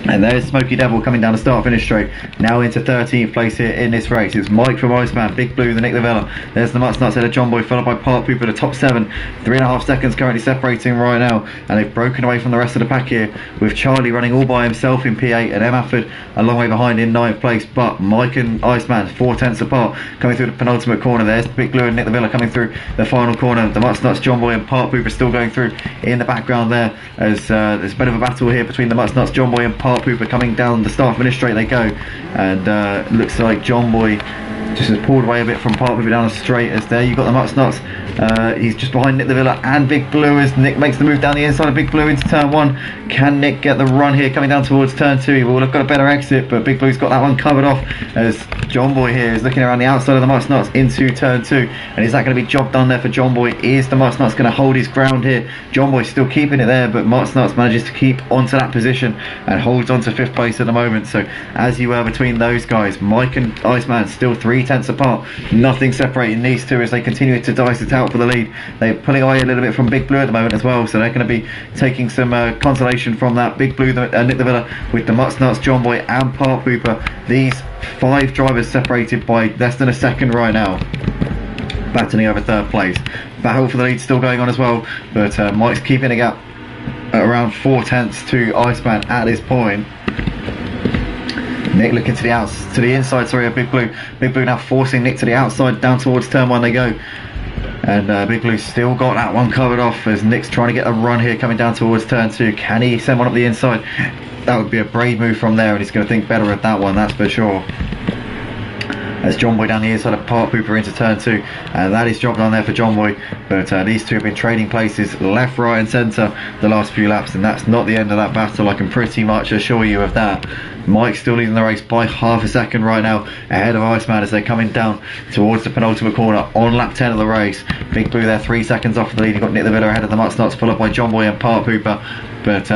And there's Smokey Devil coming down the start-finish straight, now into 13th place here in this race. It's Mike from Iceman, Big Blue, the Nick the Villa. There's the Mutts Nuts ahead of John Boy, followed by Park Pooper, the top 7. 3.5 seconds currently separating right now, and they've broken away from the rest of the pack here, with Charlie running all by himself in P8 and Afford a long way behind in 9th place. But Mike and Iceman 4/10 apart coming through the penultimate corner. There's Big Blue and Nick the Villa coming through the final corner. The Mutts Nuts, John Boy and Park Pooper still going through in the background there, as there's a bit of a battle here between the Mutts Nuts, John Boy and Park Pooper. Coming down the start finish straight they go, and looks like John Boy just has pulled away a bit from Park Pooper down the straight, as there you've got the Mutts Nuts. He's just behind Nick the Villa and Big Blue as Nick makes the move down the inside of Big Blue into turn 1. Can Nick get the run here coming down towards turn 2? He will have got a better exit, but Big Blue's got that one covered off, as John Boy here is looking around the outside of the Mutts Nuts into turn 2. And is that going to be job done there for John Boy? Is the Mutts Nuts going to hold his ground here? John Boy's still keeping it there, but Mutts Nuts manages to keep onto that position and holds on to 5th place at the moment. So as you were between those guys, Mike and Iceman still 3/10 apart. Nothing separating these two as they continue to dice it out for the lead. They're pulling away a little bit from Big Blue at the moment as well, so they're going to be taking some consolation from that. Big Blue, Nick the Villa with the Mutts Nuts, John Boy and Park Pooper. These 5 drivers separated by less than a second right now, battling over 3rd place. Battle for the lead still going on as well, but Mike's keeping a gap at around 4/10 to Iceman at this point. Nick looking to the inside, sorry, of Big Blue. Big Blue now forcing Nick to the outside, down towards turn 1 they go. And Big Blue's still got that one covered off as Nick's trying to get a run here coming down towards turn 2. Can he send one up the inside? That would be a brave move from there, and he's going to think better of that one, that's for sure. As John Boy down the inside of Park Pooper into turn 2, and that is job done there for John Boy. But these two have been trading places left, right and centre the last few laps, and that's not the end of that battle, I can pretty much assure you of that. Mike's still leading the race by half a second right now, ahead of Iceman as they're coming down towards the penultimate corner on lap 10 of the race. Big Blue there 3 seconds off the lead. You've got Nick the Villa ahead of the Mutsnuts, followed by John Boy and Park Pooper. But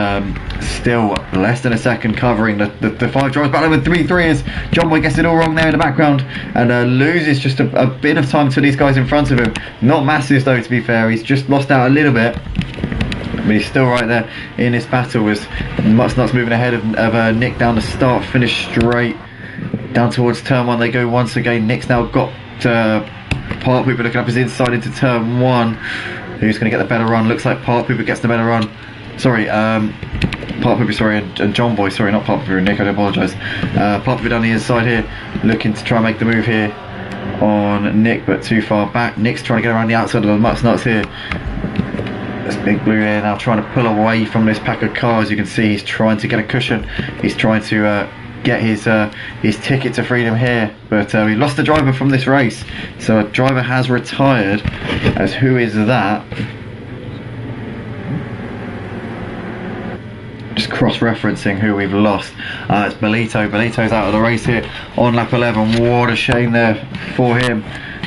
still less than a second covering the 5 drivers battle with 3-3 as John Boy gets it all wrong there in the background and loses just a bit of time to these guys in front of him. Not massive though, to be fair. He's just lost out a little bit, but he's still right there in this battle as Mutsnuts moving ahead of Nick down the start finish straight down towards turn 1 they go once again. Nick's now got Park Pooper looking up his inside into turn 1. Who's going to get the better run? Looks like Park Pooper gets the better run. Sorry, Park Pooper, sorry, and John Boy, sorry, not Park Pooper and Nick, I do apologise. Park Pooper down the inside here, looking to try and make the move here on Nick, but too far back. Nick's trying to get around the outside of the Mutsnuts here. This Big Blue here now trying to pull away from this pack of cars. You can see he's trying to get a cushion. He's trying to get his ticket to freedom here, but we lost the driver from this race, so a driver has retired. As who is that? Just cross-referencing who we've lost. It's Belito. Belito's out of the race here on lap 11. What a shame there for him.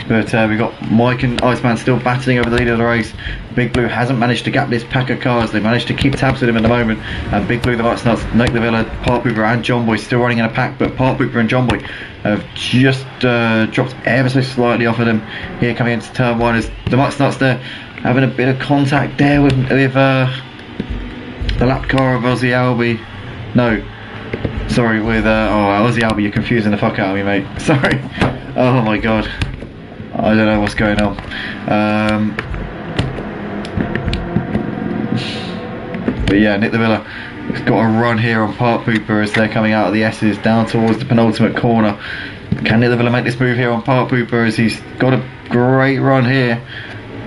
But we've got Mike and Iceman still battling over the lead of the race. Big Blue hasn't managed to gap this pack of cars. They managed to keep tabs with him at the moment. And Big Blue, the Mutsnuts, Nick the Villa, Park Pooper and John Boy still running in a pack. But Park Pooper and John Boy have just dropped ever so slightly off of them here coming into turn 1 as the Mutsnuts there having a bit of contact there with the lap car of Aussie Albie. No, sorry, with Aussie Albie, you're confusing the fuck out of me, mate. Sorry. Oh my god, I don't know what's going on. But yeah, Nick the Villa has got a run here on Park Pooper as they're coming out of the S's down towards the penultimate corner. Can Nick the Villa make this move here on Park Pooper as he's got a great run here?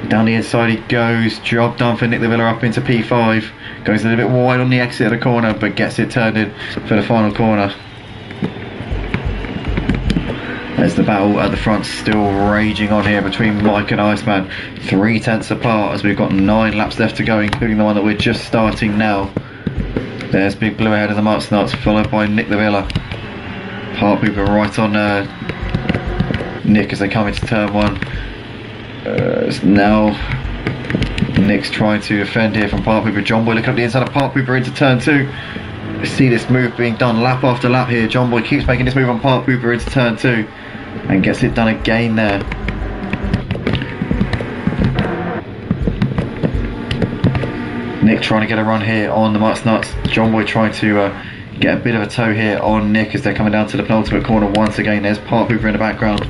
Down the inside he goes. Job done for Nick the Villa up into P5. Goes a little bit wide on the exit of the corner, but gets it turned in for the final corner. As the battle at the front still raging on here between Mike and Iceman. 3 tenths apart as we've got 9 laps left to go, including the one that we're just starting now. There's Big Blue ahead of the Mutsnuts, followed by Nick the Villa. Park Pooper right on Nick as they come into turn 1. Now Nick's trying to defend here from Park Pooper. John Boy looking up the inside of Park Pooper into turn 2. You see this move being done lap after lap here. John Boy keeps making this move on Park Pooper into turn 2 and gets it done again there. Nick trying to get a run here on the Mutsnuts. John Boy trying to get a bit of a toe here on Nick as they're coming down to the penultimate corner once again. There's Park Pooper in the background.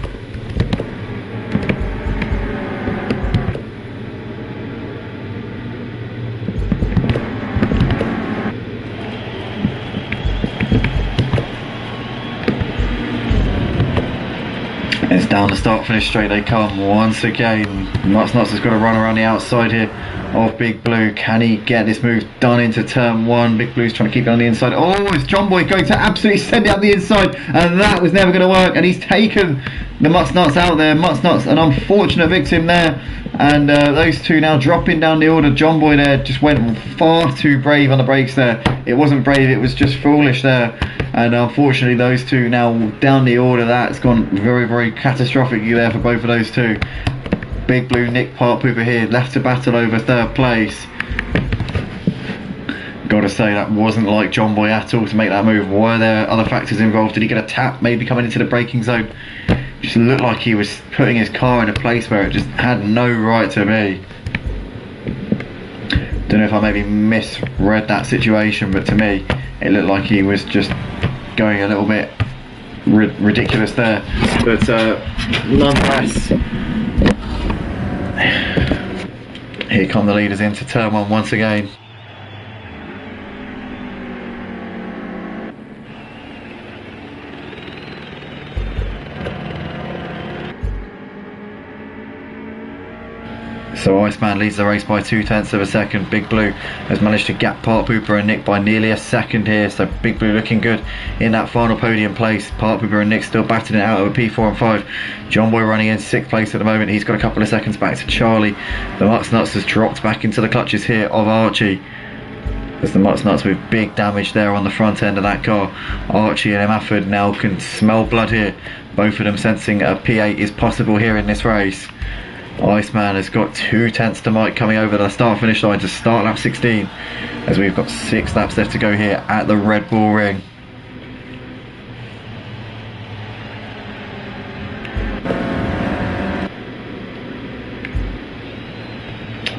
It's down the start finish straight they come once again. Mutsnuts has got to run around the outside here of Big Blue. Can he get this move done into turn 1? Big Blue's trying to keep it on the inside. Oh, it's John Boy going to absolutely send it up the inside, and that was never going to work, and he's taken the Mutsnuts out there. Mutsnuts, an unfortunate victim there, and those two now dropping down the order. John Boy there just went far too brave on the brakes there. It wasn't brave, it was just foolish there, and unfortunately those two now down the order. That's gone very, very catastrophically there for both of those two. Big Blue, Nick, Park Pooper here left to battle over 3rd place. Gotta say, that wasn't like John Boy at all to make that move. Were there other factors involved? Did he get a tap maybe coming into the braking zone? Just looked like he was putting his car in a place where it just had no right to be. Don't know if I maybe misread that situation, but to me it looked like he was just going a little bit ridiculous there. But nonetheless, here come the leaders into turn 1 once again. So Iceman leads the race by 0.2 of a second. Big Blue has managed to gap Part Pooper and Nick by nearly a second here. So Big Blue looking good in that final podium place. Part Pooper and Nick still battling it out of a P4 and 5. John Boy running in 6th place at the moment. He's got a couple of seconds back to Charlie. The Mutts Nuts has dropped back into the clutches here of Archie. There's the Mutts Nuts with big damage there on the front end of that car. Archie and Emafford now can smell blood here. Both of them sensing a P8 is possible here in this race. Iceman has got 0.2 to Mike coming over the start finish line to start lap 16, as we've got 6 laps left to go here at the Red Bull Ring.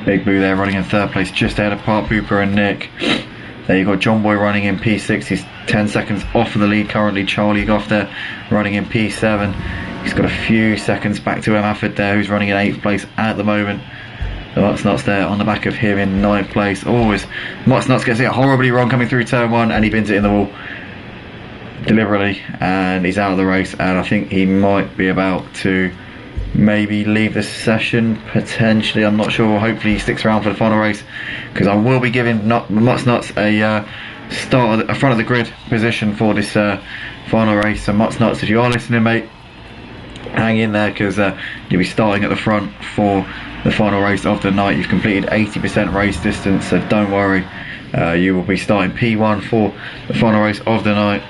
Big Blue there running in 3rd place, just ahead of Part Pooper and Nick. There you've got John Boy running in P6, he's 10 seconds off of the lead currently. Charlie Goff there running in P7. He's got a few seconds back to Emafford there, who's running in 8th place at the moment. The Mutts Nuts there on the back of him in 9th place. Always, Mutts Nuts gets it horribly wrong coming through turn 1 and he bins it in the wall deliberately and he's out of the race, and I think he might be about to maybe leave the session, potentially, I'm not sure. Hopefully he sticks around for the final race, because I will be giving Mutts Nuts a front of the grid position for this final race. So Mutts Nuts, if you are listening, mate, hang in there, because you'll be starting at the front for the final race of the night. You've completed 80% race distance, so don't worry, you will be starting P1 for the final race of the night.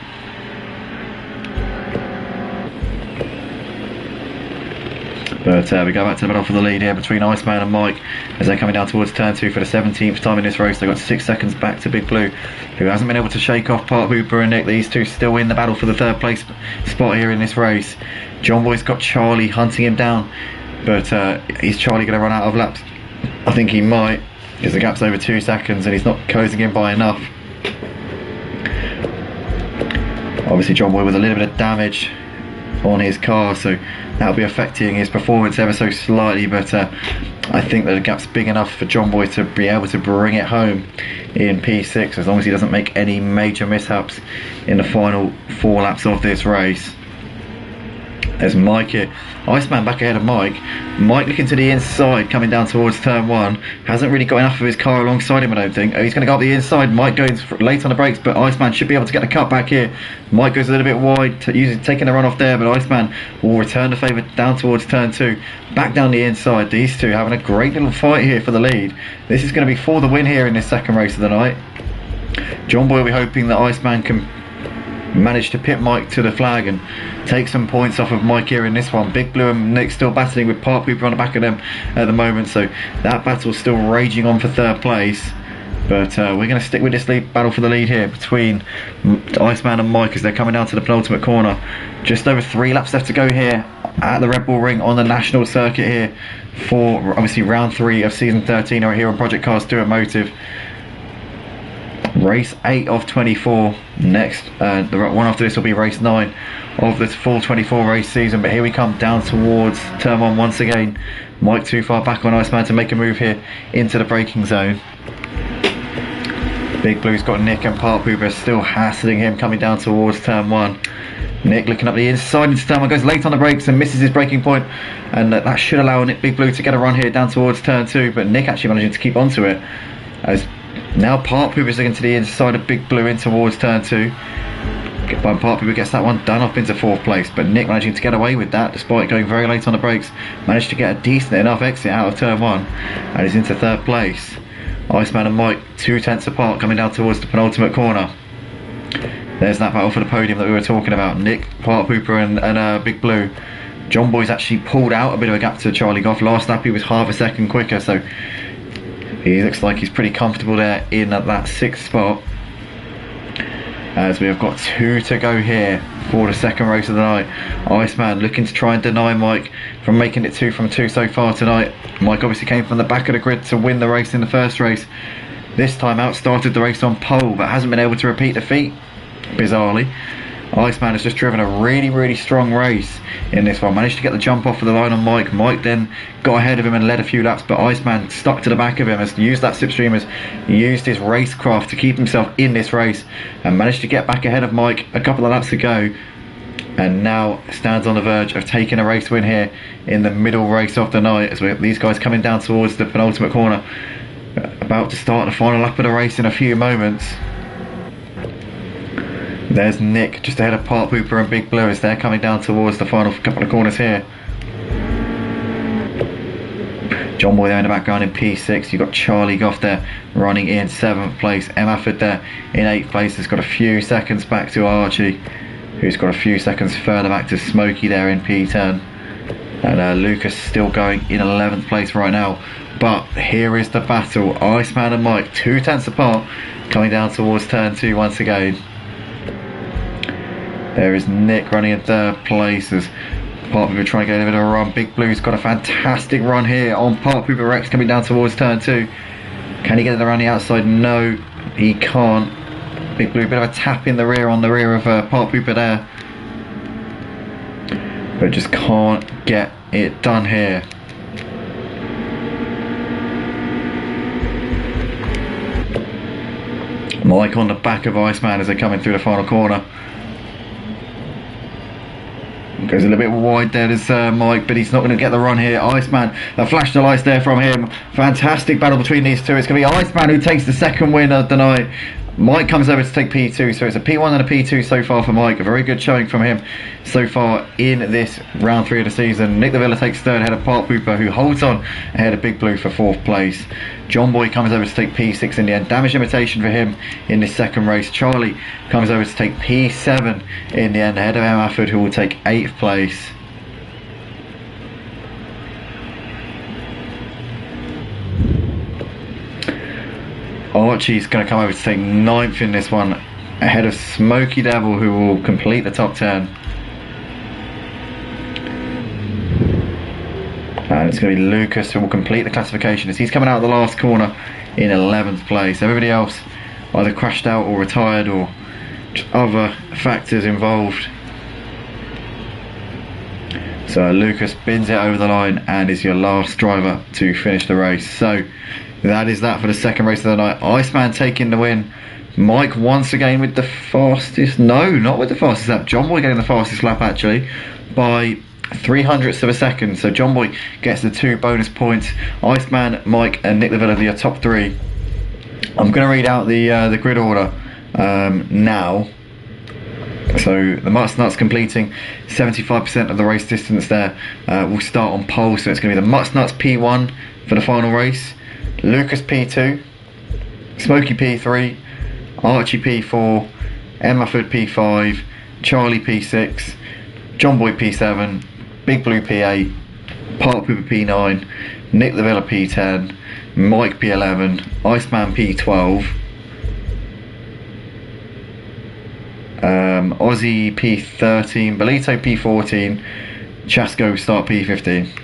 But we go back to the middle for the lead here between Iceman and Mike as they're coming down towards turn 2 for the 17th time in this race. They've got 6 seconds back to Big Blue, who hasn't been able to shake off Part Pooper and Nick. These two still in the battle for the 3rd place spot here in this race. John Boy's got Charlie hunting him down, but is Charlie going to run out of laps? I think he might, because the gap's over 2 seconds and he's not closing in by enough. Obviously John Boy with a little bit of damage on his car, so that'll be affecting his performance ever so slightly, but I think that the gap's big enough for John Boy to be able to bring it home in P6, as long as he doesn't make any major mishaps in the final 4 laps of this race. There's Mike here. Iceman back ahead of Mike. Mike looking to the inside, coming down towards turn 1. Hasn't really got enough of his car alongside him, I don't think. He's going to go up the inside. Mike goes late on the brakes, but Iceman should be able to get the cut back here. Mike goes a little bit wide, taking the run off there, but Iceman will return the favour down towards turn 2. Back down the inside. These two having a great little fight here for the lead. This is going to be for the win here in this 2nd race of the night. John Boy will be hoping that Iceman can managed to pit Mike to the flag and take some points off of Mike here in this one. Big Blue and Nick still battling with Part Pooper on the back of them at the moment, so that battle's still raging on for 3rd place. But we're going to stick with this battle for the lead here between Iceman and Mike as they're coming down to the penultimate corner. Just over 3 laps left to go here at the Red Bull Ring on the national circuit here for obviously round 3 of season 13 right here on Project Cars 2 Emotive. Race 8 of 24 next, the one after this will be race 9 of this full 24 race season. But here we come down towards turn 1 once again. Mike too far back on Iceman to make a move here into the braking zone. Big Blue's got Nick and Part Pooper still hassling him coming down towards turn 1. Nick looking up the inside into turn 1, goes late on the brakes and misses his braking point, and that should allow Big Blue to get a run here down towards turn 2, but Nick actually managing to keep onto it, as now Part Pooper's looking to the inside of Big Blue in towards turn 2. Part Pooper gets that one done off into 4th place, but Nick managing to get away with that despite going very late on the brakes. Managed to get a decent enough exit out of turn 1 and is into 3rd place. Iceman and Mike 0.2 apart coming down towards the penultimate corner. There's that battle for the podium that we were talking about. Nick, Part Pooper and Big Blue. John Boy's actually pulled out a bit of a gap to Charlie Goff. Last lap he was half a second quicker, so he looks like he's pretty comfortable there in that 6th spot. As we have got 2 to go here for the 2nd race of the night. Iceman looking to try and deny Mike from making it 2 from 2 so far tonight. Mike obviously came from the back of the grid to win the race in the 1st race. This time out started the race on pole, but hasn't been able to repeat the feat, bizarrely. Iceman has just driven a really strong race in this one. Managed to get the jump off of the line on Mike. Mike then got ahead of him and led a few laps, but Iceman stuck to the back of him, has used that slipstream, has used his racecraft to keep himself in this race and managed to get back ahead of Mike a couple of laps ago. and now stands on the verge of taking a race win here in the middle race of the night, as we have these guys coming down towards the penultimate corner, about to start the final lap of the race in a few moments. There's Nick just ahead of Part Pooper and Big Blue as they're coming down towards the final couple of corners here. John Boy there in the background in P6. You've got Charlie Goff there running in 7th place. Emmaford there in 8th place. Has got a few seconds back to Archie, who's got a few seconds further back to Smokey there in P10. And Lucas still going in 11th place right now. But here is the battle. Iceman and Mike 2 tenths apart, coming down towards turn 2 once again. There is Nick running in 3rd place as Part Pooper trying to get a bit of a run. Big Blue's got a fantastic run here on Part Pooper Rex coming down towards turn 2. Can he get it around the outside? No, he can't. Big Blue, a bit of a tap in the rear on the rear of Part Pooper there. But just can't get it done here. Mike on the back of Iceman as they're coming through the final corner. Goes a little bit wide there, there's Mike, but he's not going to get the run here. Iceman, a flash of lights there from him. Fantastic battle between these two. It's going to be Iceman who takes the second win of the night. Mike comes over to take P2, so it's a P1 and a P2 so far for Mike. A very good showing from him so far in this round 3 of the season. Nick the Villa takes 3rd ahead of Part Pooper, who holds on ahead of Big Blue for 4th place. John Boy comes over to take P6 in the end. Damage limitation for him in this second race. Charlie comes over to take P7 in the end ahead of Emmaford, who will take 8th place. Archie's going to come over to take 9th in this one ahead of Smoky Devil, who will complete the top 10. And it's going to be Lucas who will complete the classification as he's coming out of the last corner in 11th place. Everybody else either crashed out or retired or just other factors involved. So Lucas bins it over the line and is your last driver to finish the race. So that is that for the second race of the night. Iceman taking the win. Mike once again with the fastest, no, not with the fastest lap. John Boy getting the fastest lap actually by 0.03 of a second. So John Boy gets the 2 bonus points. Iceman, Mike and Nick the Villa are your top 3. I'm going to read out the grid order now. So the Mutts Nuts completing 75% of the race distance there will start on pole. So it's going to be the Mutts Nuts P1 for the final race. Lucas P2, Smokey P3, Archie P4, Emmaford P5, Charlie P6, John Boy P7, Big Blue P8, Part Pooper P9, Nick the Villa P10, Mike P11, Iceman P12, Aussie P13, Bolito P14, Chasco start P15.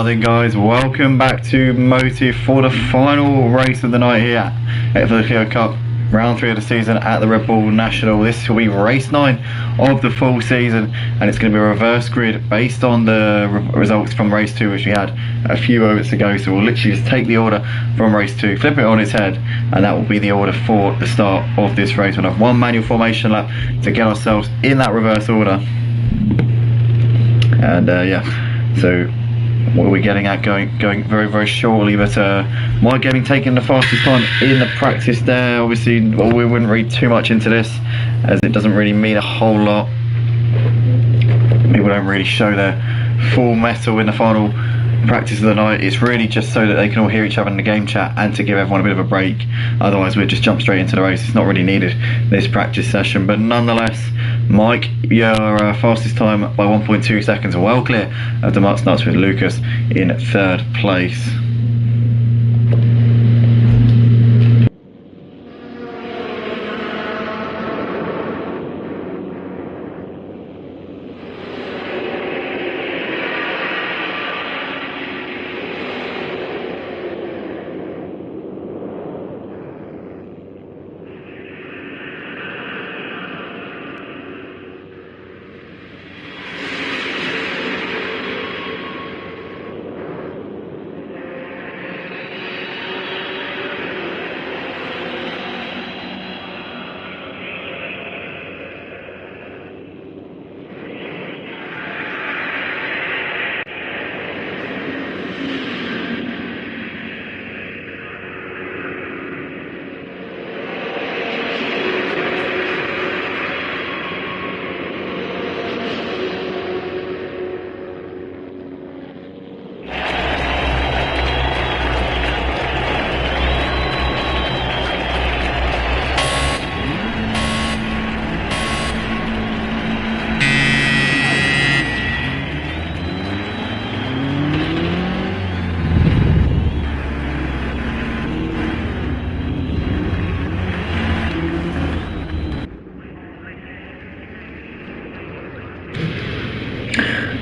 are then, guys. Welcome back to Motive for the final race of the night here for the Clio Cup, round 3 of the season at the Red Bull National. This will be race 9 of the full season, and it's going to be a reverse grid based on the results from race 2, which we had a few moments ago. So we'll literally just take the order from race 2, flip it on its head, and that will be the order for the start of this race. We'll have one manual formation lap to get ourselves in that reverse order. And yeah, so what are we getting at going very, very shortly, but my getting taken the fastest time in the practice there. Obviously, well, we wouldn't read too much into this, as it doesn't really mean a whole lot. People don't really show their full mettle in the final practice of the night. It's really just so that they can all hear each other in the game chat and to give everyone a bit of a break. Otherwise we'd just jump straight into the race. It's not really needed, this practice session. But nonetheless, Mike, your fastest time by 1.2 seconds, well clear of the Mutts Nuts, with Lucas in 3rd place.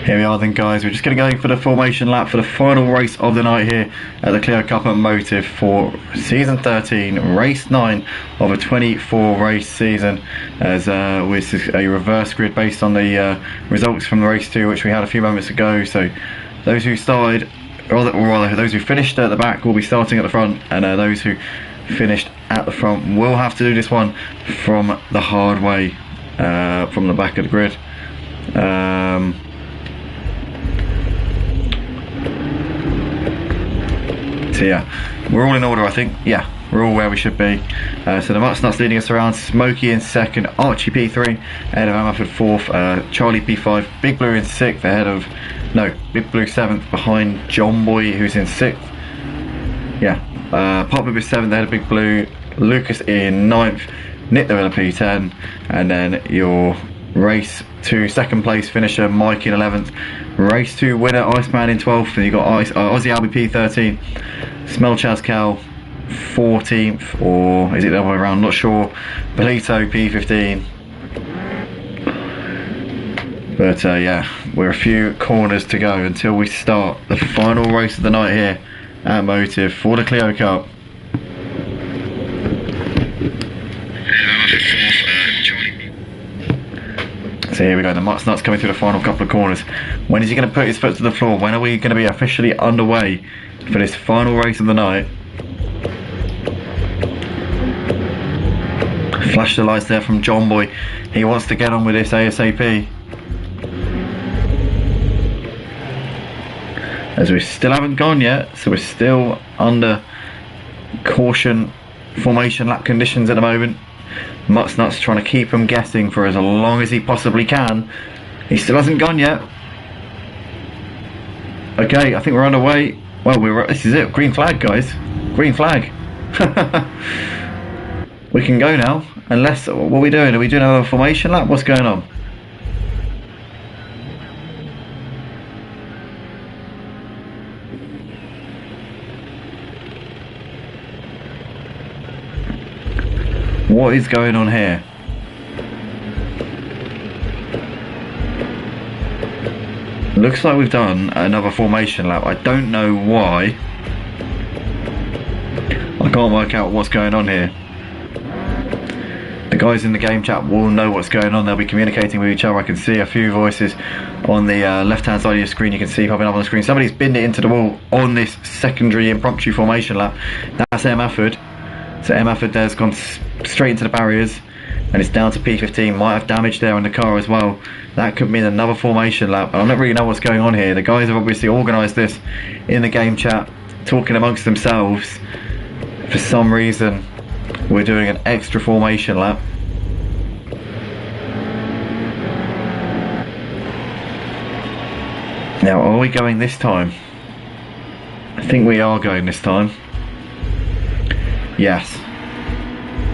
Here we are then, guys. We're just going to go for the formation lap for the final race of the night here at the Clio Cup at Motive for season 13, race 9 of a 24 race season, as this is a reverse grid based on the results from the race 2, which we had a few moments ago. So those who started, or rather those who finished at the back, will be starting at the front, and those who finished at the front will have to do this one from the hard way, from the back of the grid. So yeah, we're all in order, I think. Yeah, we're all where we should be. So the Mutts Nuts leading us around, Smokey in 2nd, Archie P3 ahead of Amafford 4th, Charlie P5, Big Blue in 6th ahead of, no, Big Blue 7th behind John Boy, who's in 6th. Yeah, Pop Blue is 7th ahead of Big Blue, Lucas in 9th, Nick the Villa P10, and then your race 2 2nd place finisher Mike in 11th, race 2 winner Iceman in 12th, and you got Aussie Albie P13, Smell Chaz Cal 14th, or is it the other way around, not sure, Polito P15. But yeah, we're a few corners to go until we start the final race of the night here at Motive for the Clio Cup. So here we go, the Mutts Nuts coming through the final couple of corners. When is he going to put his foot to the floor? When are we going to be officially underway for this final race of the night? Flash the lights there from John Boy. He wants to get on with this ASAP, as we still haven't gone yet, so we're still under caution formation lap conditions at the moment. Mutts Nuts trying to keep him guessing for as long as he possibly can. He still hasn't gone yet. Okay, I think we're underway. Well, this is it. Green flag, guys. Green flag. We can go now. Unless, what are we doing? Are we doing another formation lap? What's going on? What is going on here? Looks like we've done another formation lap. I don't know why. I can't work out what's going on here. The guys in the game chat will know what's going on. They'll be communicating with each other. I can see a few voices on the left hand side of your screen. You can see popping up on the screen. Somebody's binned it into the wall on this secondary impromptu formation lap. That's M. Afford. So M. Afford there's gone straight into the barriers, and it's down to P15. Might have damage there on the car as well. That could mean another formation lap. I don't really know what's going on here. The guys have obviously organised this in the game chat, talking amongst themselves. For some reason, we're doing an extra formation lap. Now, are we going this time? I think we are going this time. Yes.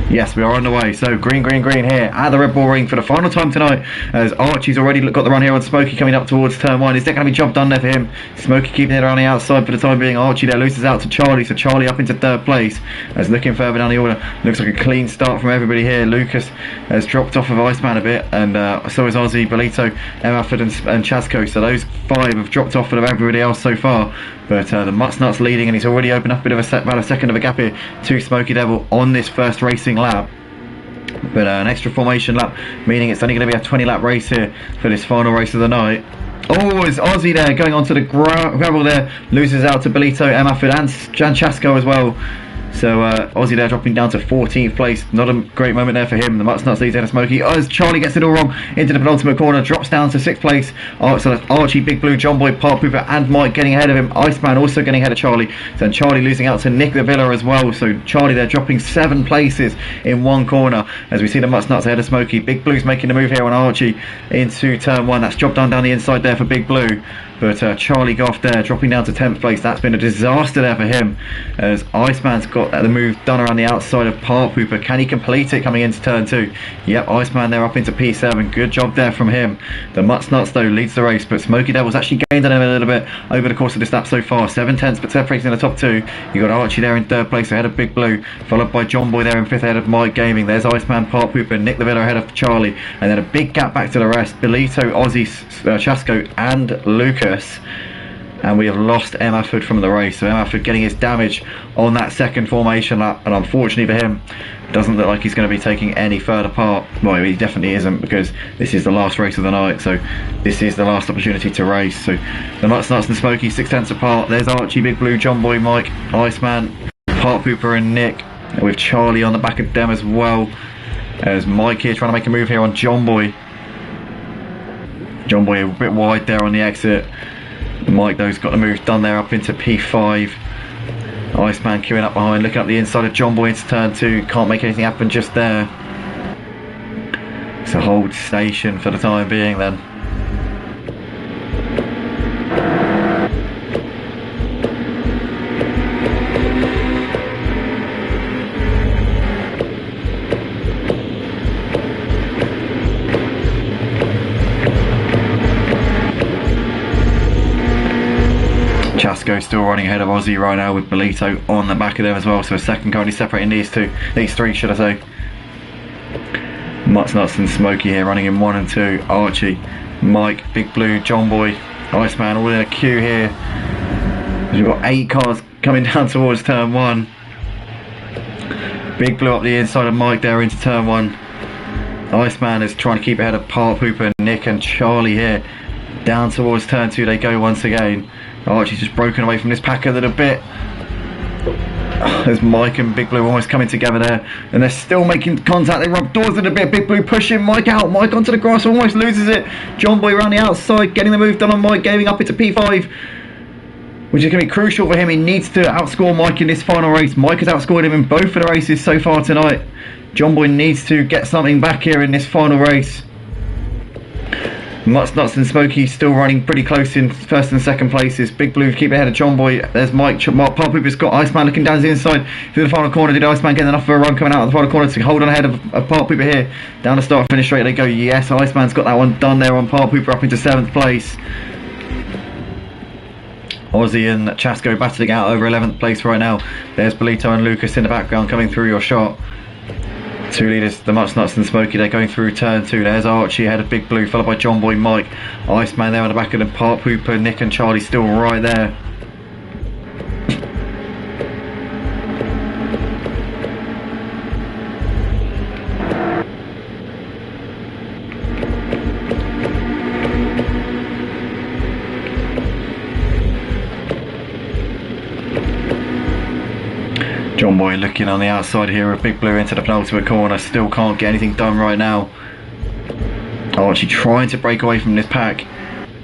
Yes, we are on the way. So green here at the Red Bull Ring for the final time tonight, as Archie's already got the run here on Smokey coming up towards turn 1. Is there going to be job done there for him? Smokey keeping it around the outside for the time being. Archie there loses out to Charlie, so Charlie up into third place. As looking further down the order, looks like a clean start from everybody here. Lucas has dropped off of Iceman a bit, and so has Ozzy, Bolito, M. Afford and Chasco. So those 5 have dropped off of everybody else so far. But the Mutt's leading, and he's already opened up a bit of about a second of a gap here to Smokey Devil on this first racing lap. But an extra formation lap, meaning it's only going to be a 20 lap race here for this final race of the night. Oh, it's Ozzy there going onto the gravel there, loses out to Bolito, M. Afford and Chasco as well. So Ozzy there dropping down to 14th place. Not a great moment there for him. The Mutt's leads out of Smokey. As Charlie gets it all wrong into the penultimate corner, drops down to 6th place. So that's Archie, Big Blue, John Boy, Park Pooper and Mike getting ahead of him. Iceman also getting ahead of Charlie. So Charlie losing out to Nick the Villa as well. So Charlie there dropping 7 places in one corner. As we see the Mutt's ahead of Smokey. Big Blue's making the move here on Archie into turn 1. That's job done down the inside there for Big Blue. But Charlie Goff there dropping down to 10th place. That's been a disaster there for him, as Iceman's got the move done around the outside of Park Pooper. Can he complete it coming into turn 2? Yep, Iceman there up into P7. Good job there from him. The Mutt's though leads the race, but Smokey Devil's actually gained on him a little bit over the course of this lap so far. 7/10, but separating in the top 2. You got Archie there in 3rd place ahead of Big Blue, followed by John Boy there in 5th ahead of Mike Gaming. There's Iceman, Park Pooper, Nick the Villa ahead of Charlie, and then a big gap back to the rest. Bolito, Ozzy, Chasco and Lucas. And we have lost M. Afford from the race. So M. Afford getting his damage on that second formation lap, and unfortunately for him, doesn't look like he's going to be taking any further part. Well, he definitely isn't, because this is the last race of the night, so this is the last opportunity to race. So the Nuts and Smokey 6/10 apart. There's Archie, Big Blue, John Boy, Mike, Iceman, Park Pooper and Nick, with Charlie on the back of them as well, as Mike here trying to make a move here on John Boy. John Boy a bit wide there on the exit. Mike though's got the move done there up into P5. Iceman queuing up behind, looking up the inside of John Boy into turn 2. Can't make anything happen just there. So hold station for the time being then. Chasco still running ahead of Ozzy right now, with Bolito on the back of them as well. So a second currently separating these 3 should I say. Nuts and Smokey here running in 1 and 2. Archie, Mike, Big Blue, John Boy, Iceman all in a queue here. We've got 8 cars coming down towards turn 1. Big Blue up the inside of Mike there into turn 1. Iceman is trying to keep ahead of Park Pooper, Nick and Charlie here. Down towards turn 2 they go once again. Archie's just broken away from this pack a little bit. There's Mike and Big Blue almost coming together there, and they're still making contact. They rub doors a little bit. Big Blue pushing Mike out. Mike onto the grass, almost loses it. John Boy around the outside, getting the move done on Mike, Gaming up into P5, which is going to be crucial for him. He needs to outscore Mike in this final race. Mike has outscored him in both of the races so far tonight. John Boy needs to get something back here in this final race. Nuts and Smokey still running pretty close in 1st and 2nd places. Big Blue keeping ahead of John Boy. There's Mike. Park Pooper's got Iceman looking down the inside through the final corner. Did Iceman get enough of a run coming out of the final corner to hold on ahead of Park Pooper here? Down the start finish straight they go. Yes, Iceman's got that one done there on Park Pooper up into 7th place. Ozzy and Chasco battling out over 11th place right now. There's Bolito and Lucas in the background coming through your shot. Two leaders, the Mutt Nuts and Smokey, they're going through turn 2. There's Archie ahead of Big Blue, followed by John Boy, Mike. Iceman there on the back of them, Park Hooper, Nick and Charlie still right there. John Boy looking on the outside here with Big Blue into the penultimate corner. Still can't get anything done right now. Archie trying to break away from this pack.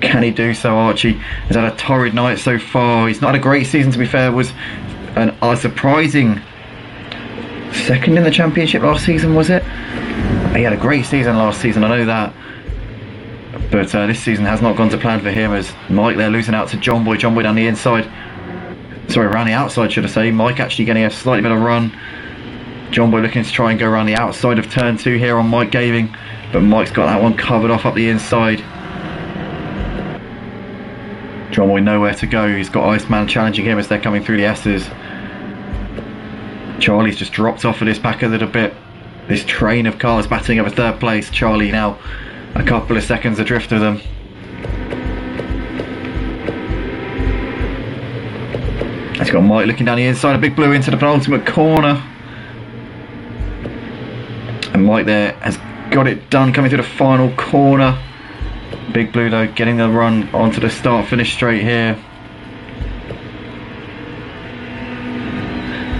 Can he do so? Archie has had a torrid night so far. He's not had a great season, to be fair. Was a surprising second in the championship last season, was it? He had a great season last season, I know that. But this season has not gone to plan for him, as Mike there losing out to John Boy. John Boy down the inside. Sorry, around the outside, should I say. Mike actually getting a slightly better run. John Boy looking to try and go around the outside of turn 2 here on Mike Gaming, but Mike's got that one covered off up the inside. John Boy nowhere to go. He's got Iceman challenging him as they're coming through the S's. Charlie's just dropped off of this pack a little bit. This train of cars battling over third place. Charlie now a couple of seconds adrift of them. He's got Mike looking down the inside of Big Blue into the penultimate corner. And Mike there has got it done coming through the final corner. Big Blue though getting the run onto the start finish straight here.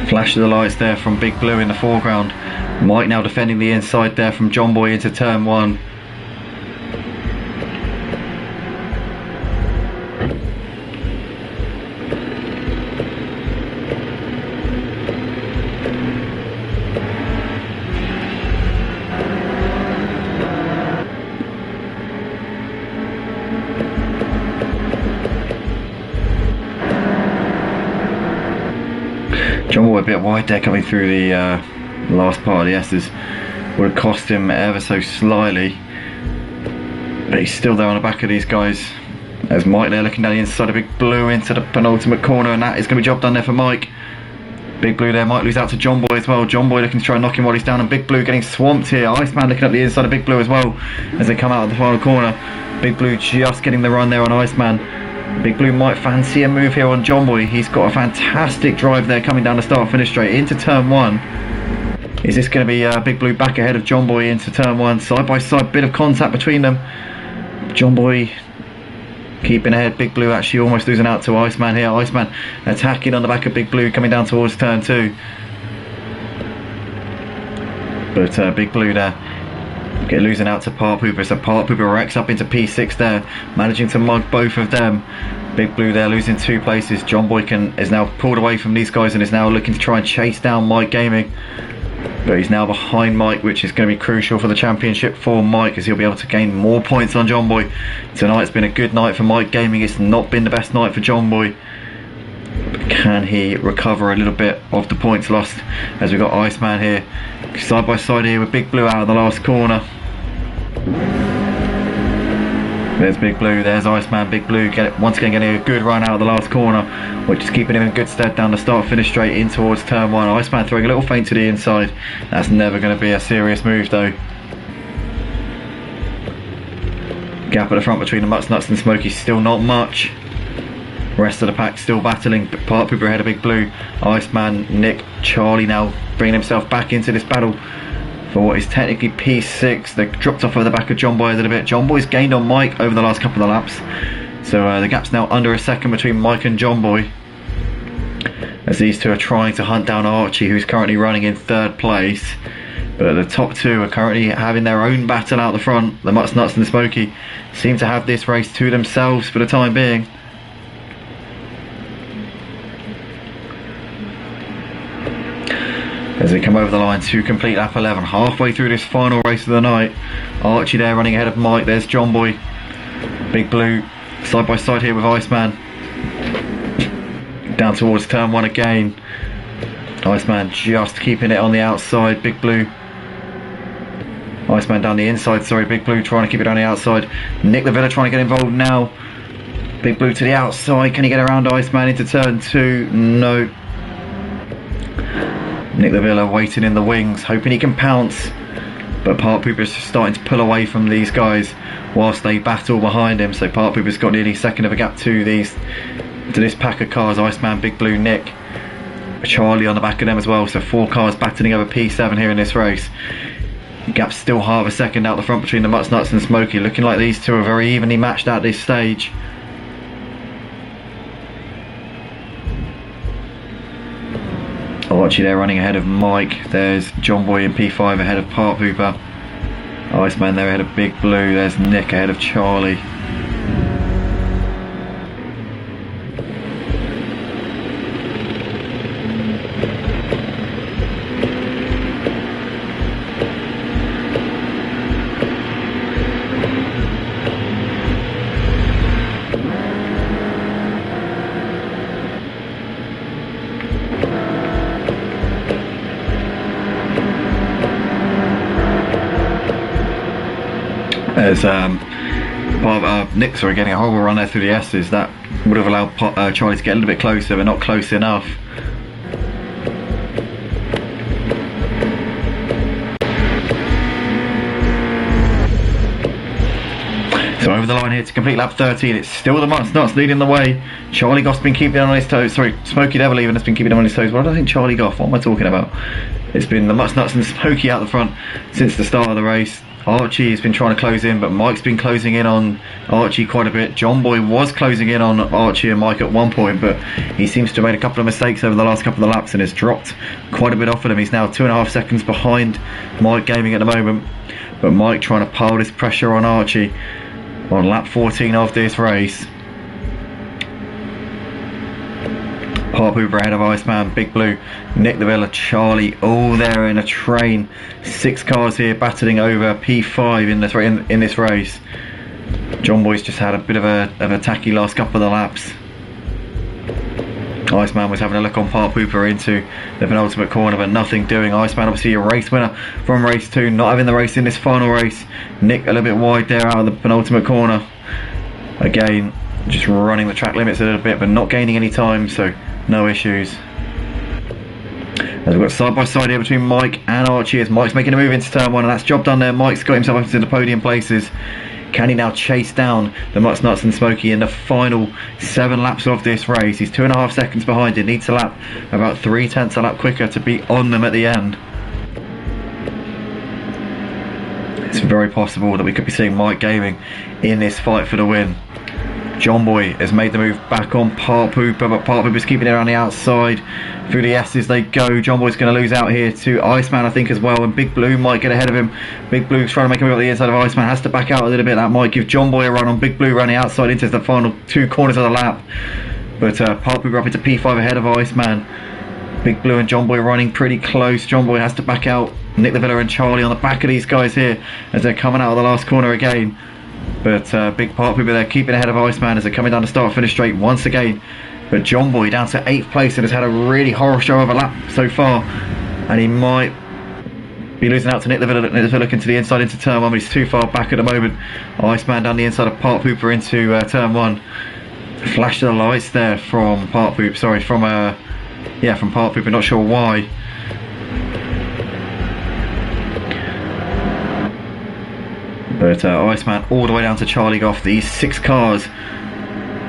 Flash of the lights there from Big Blue in the foreground. Mike now defending the inside there from John Boy into turn 1. John Boy a bit wide there coming through the last part of the S's. Would have cost him ever so slightly, but he's still there on the back of these guys. There's Mike there looking down the inside of Big Blue into the penultimate corner, and that is going to be job done there for Mike. Big Blue there might lose out to John Boy as well. John Boy looking to try and knock him while he's down, and Big Blue getting swamped here. Iceman looking up the inside of Big Blue as well as they come out of the final corner. Big Blue just getting the run there on Iceman. Big Blue might fancy a move here on John Boy. He's got a fantastic drive there coming down the start finish straight into turn 1. Is this going to be Big Blue back ahead of John Boy into turn 1? Side by side, bit of contact between them. John Boy keeping ahead. Big Blue actually almost losing out to Iceman here. Iceman attacking on the back of Big Blue coming down towards turn 2. But Big Blue there losing out to Park Hooper, so Park Hooper wrecks up into P6 there, managing to mug both of them. Big Blue there losing 2 places. John Boy is now pulled away from these guys and is now looking to try and chase down Mike Gaming, but he's now behind Mike, which is going to be crucial for the championship for Mike, as he'll be able to gain more points on John Boy. Tonight's been a good night for Mike Gaming. It's not been the best night for John Boy, but can he recover a little bit of the points lost, as we've got Iceman here side by side here with Big Blue out of the last corner. There's Big Blue, there's Iceman. Big Blue once again getting a good run out of the last corner, which is keeping him in good stead down the start finish straight in towards turn 1. Iceman throwing a little feint to the inside. That's never going to be a serious move though. Gap at the front between the Mutts, Nuts and Smokey still not much. Rest of the pack still battling. Park Hooper ahead of Big Blue. Iceman, Nick, Charlie now bringing himself back into this battle for what is technically P6. They dropped off over the back of John Boy a little bit. John Boy's gained on Mike over the last couple of laps, so the gap's now under a second between Mike and John Boy, as these two are trying to hunt down Archie, who's currently running in 3rd place. But the top 2 are currently having their own battle out the front. The Mutts, Nuts and the Smokey seem to have this race to themselves for the time being. As they come over the line to complete lap 11, halfway through this final race of the night. Archie there running ahead of Mike. There's John Boy. Big Blue side by side here with Iceman. Down towards turn 1 again. Iceman just keeping it on the outside. Big Blue. Iceman down the inside, sorry. Big Blue trying to keep it on the outside. Nick the Villa trying to get involved now. Big Blue to the outside. Can he get around Iceman into turn 2? No. Nick the Villa waiting in the wings, hoping he can pounce, but Park Pooper's starting to pull away from these guys whilst they battle behind him. So Park Pooper's got nearly a second of a gap to this pack of cars. Iceman, Big Blue, Nick, Charlie on the back of them as well. So 4 cars battling over P7 here in this race. The gap's still half a second out the front between the Mutts Nuts and Smokey. Looking like these two are very evenly matched at this stage. Archie there running ahead of Mike. There's John Boy in P5 ahead of Park Pooper. Iceman there ahead of Big Blue. There's Nick ahead of Charlie. As Nick's are getting a horrible run there through the S's. That would have allowed Charlie to get a little bit closer, but not close enough. So over the line here to complete lap 13. It's still the Mutts Nuts leading the way. Charlie Goff's been keeping on his toes. Sorry, Smokey Devil even has been keeping him on his toes. Well, I don't think Charlie Goff. What am I talking about? It's been the Mutts Nuts and Smokey out the front since the start of the race. Archie has been trying to close in, but Mike's been closing in on Archie quite a bit. John Boy was closing in on Archie and Mike at one point, but he seems to have made a couple of mistakes over the last couple of laps and has dropped quite a bit off of him. He's now 2.5 seconds behind Mike Gaming at the moment, but Mike trying to pile this pressure on Archie on lap 14 of this race. Park Pooper ahead of Iceman, Big Blue, Nick the Villa, Charlie, all there in a train. 6 cars here battling over P5 in this race. John Boy's just had a bit of a tacky last couple of the laps. Iceman was having a look on Park Pooper into the penultimate corner, but nothing doing. Iceman obviously a race winner from race 2, not having the race in this final race. Nick a little bit wide there out of the penultimate corner. Again, just running the track limits a little bit, but not gaining any time, so no issues. As we've got side by side here between Mike and Archie, as Mike's making a move into turn 1, and that's job done there. Mike's got himself up into the podium places. Can he now chase down the Mutts Nuts and Smokey in the final 7 laps of this race? He's 2.5 seconds behind. He needs to lap about 0.3 a lap quicker to be on them at the end. It's very possible that we could be seeing Mike Gaming in this fight for the win. John Boy has made the move back on Park Pooper, but Park Pooper's keeping it around the outside. Through the S's they go. John Boy's going to lose out here to Iceman, I think, as well, and Big Blue might get ahead of him. Big Blue's trying to make a move up the inside of Iceman, has to back out a little bit. That might give John Boy a run on Big Blue running outside into the final 2 corners of the lap. But Park Pooper up into P5 ahead of Iceman. Big Blue and John Boy running pretty close. John Boy has to back out. Nick the Villa and Charlie on the back of these guys here as they're coming out of the last corner again. But big Park Pooper there keeping ahead of Iceman as they're coming down the start finish straight once again. But John Boy down to 8th place and has had a really horror show of a lap so far, and he might be losing out to Nick the Villa. Nick the Villa looking to the inside into turn 1, but he's too far back at the moment. Iceman down the inside of Park Pooper into turn 1. Flash of the lights there from Park Pooper. Sorry, from Park Pooper. Not sure why. But Iceman all the way down to Charlie Goff. These 6 cars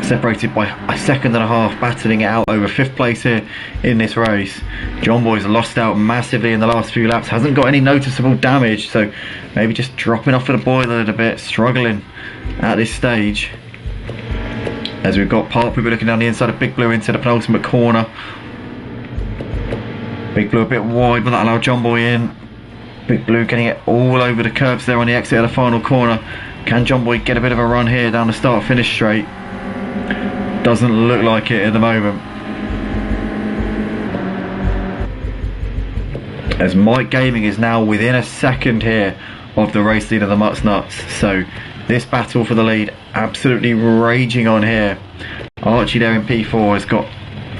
separated by 1.5 seconds, battling it out over 5th place here in this race. John Boy's lost out massively in the last few laps. Hasn't got any noticeable damage, so maybe just dropping off of the boiler a little bit. Struggling at this stage. As we've got Park Pooper looking down the inside of Big Blue into the penultimate corner. Big Blue a bit wide, but that allowed John Boy in. Big Blue getting it all over the curbs there on the exit of the final corner. Can John Boy get a bit of a run here down the start finish straight? Doesn't look like it at the moment. As Mike Gaming is now within 1 second here of the race leader, the Mutts Nuts. So this battle for the lead absolutely raging on here. Archie there in P4 has got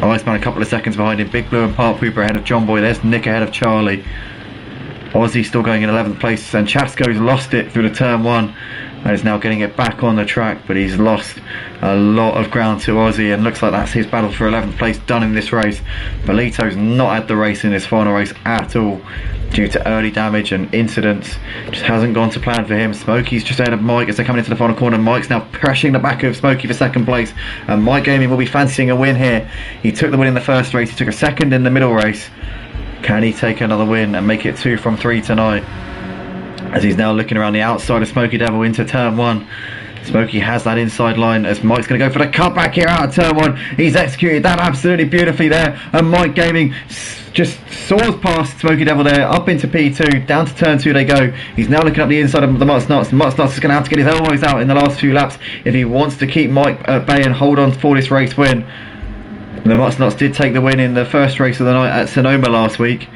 Iceman a couple of seconds behind him. Big Blue and Park Pooper ahead of John Boy. There's Nick ahead of Charlie. Ozzy still going in 11th place, and Chasko's lost it through the turn 1. and is now getting it back on the track, but he's lost a lot of ground to Aussie, and looks like that's his battle for 11th place done in this race. Bolito's not had the race in this final race at all due to early damage and incidents. Just hasn't gone to plan for him. Smokey's just ahead of Mike as they're coming into the final corner. Mike's now pressuring the back of Smokey for second place, and Mike Gaming will be fancying a win here. He took the win in the first race, he took a second in the middle race. Can he take another win and make it 2 from 3 tonight? As he's now looking around the outside of Smokey Devil into turn 1. Smokey has that inside line as Mike's going to go for the cutback here out of turn 1. He's executed that absolutely beautifully there, and Mike Gaming just soars past Smokey Devil there, up into P2, down to turn 2 they go. He's now looking up the inside of the Mutsnuts. Mutsnuts is going to have to get his elbows out in the last few laps if he wants to keep Mike at bay and hold on for this race win. The Mutsnuts did take the win in the first race of the night at Sonoma last week.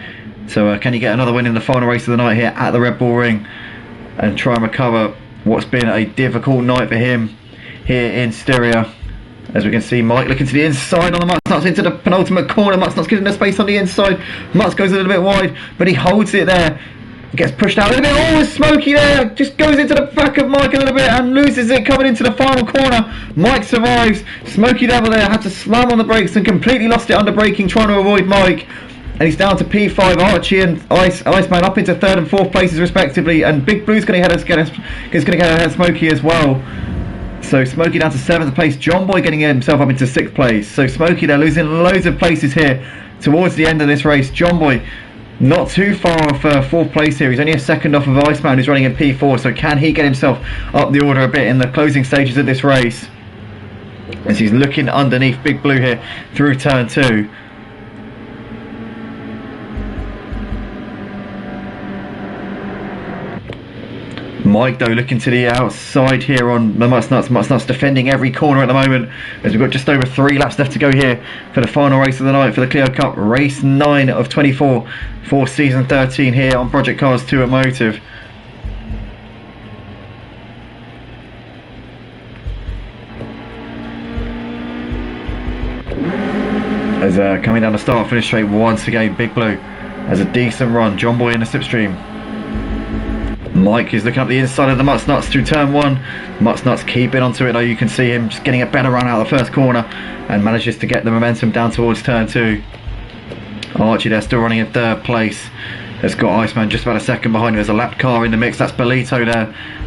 So can he get another win in the final race of the night here at the Red Bull Ring and try and recover what's been a difficult night for him here in Styria? As we can see, Mike looking to the inside on the Mutsnuts into the penultimate corner. Mutsnuts getting the space on the inside. Mutts goes a little bit wide, but he holds it there. Gets pushed out a little bit. Oh, Smokey there just goes into the back of Mike a little bit and loses it coming into the final corner. Mike survives. Smokey Devil there had to slam on the brakes and completely lost it under braking, trying to avoid Mike. And he's down to P5. Archie and Iceman up into 3rd and 4th places respectively, and Big Blue's going to get ahead of Smokey as well. So Smokey down to 7th place. John Boy getting himself up into 6th place. So Smokey they're losing loads of places here towards the end of this race. John Boy not too far off 4th place here. He's only a second off of Iceman, who's running in P4. So can he get himself up the order a bit in the closing stages of this race? As he's looking underneath Big Blue here through turn 2. Mike though looking to the outside here on the Mutsnuts. Mutsnuts defending every corner at the moment, as we've got just over 3 laps left to go here for the final race of the night for the Clio Cup, race 9 of 24 for season 13 here on Project Cars 2 Automotive. As coming down the start finish straight once again, Big Blue has a decent run. John Boy in the slipstream. Mike is looking up the inside of the Mutsnuts through turn 1. Mutsnuts keeping onto it though. You can see him just getting a better run out of the first corner and manages to get the momentum down towards turn 2. Archie there still running in 3rd place. Has got Iceman just about a second behind him. There's a lap car in the mix. That's Bolito there,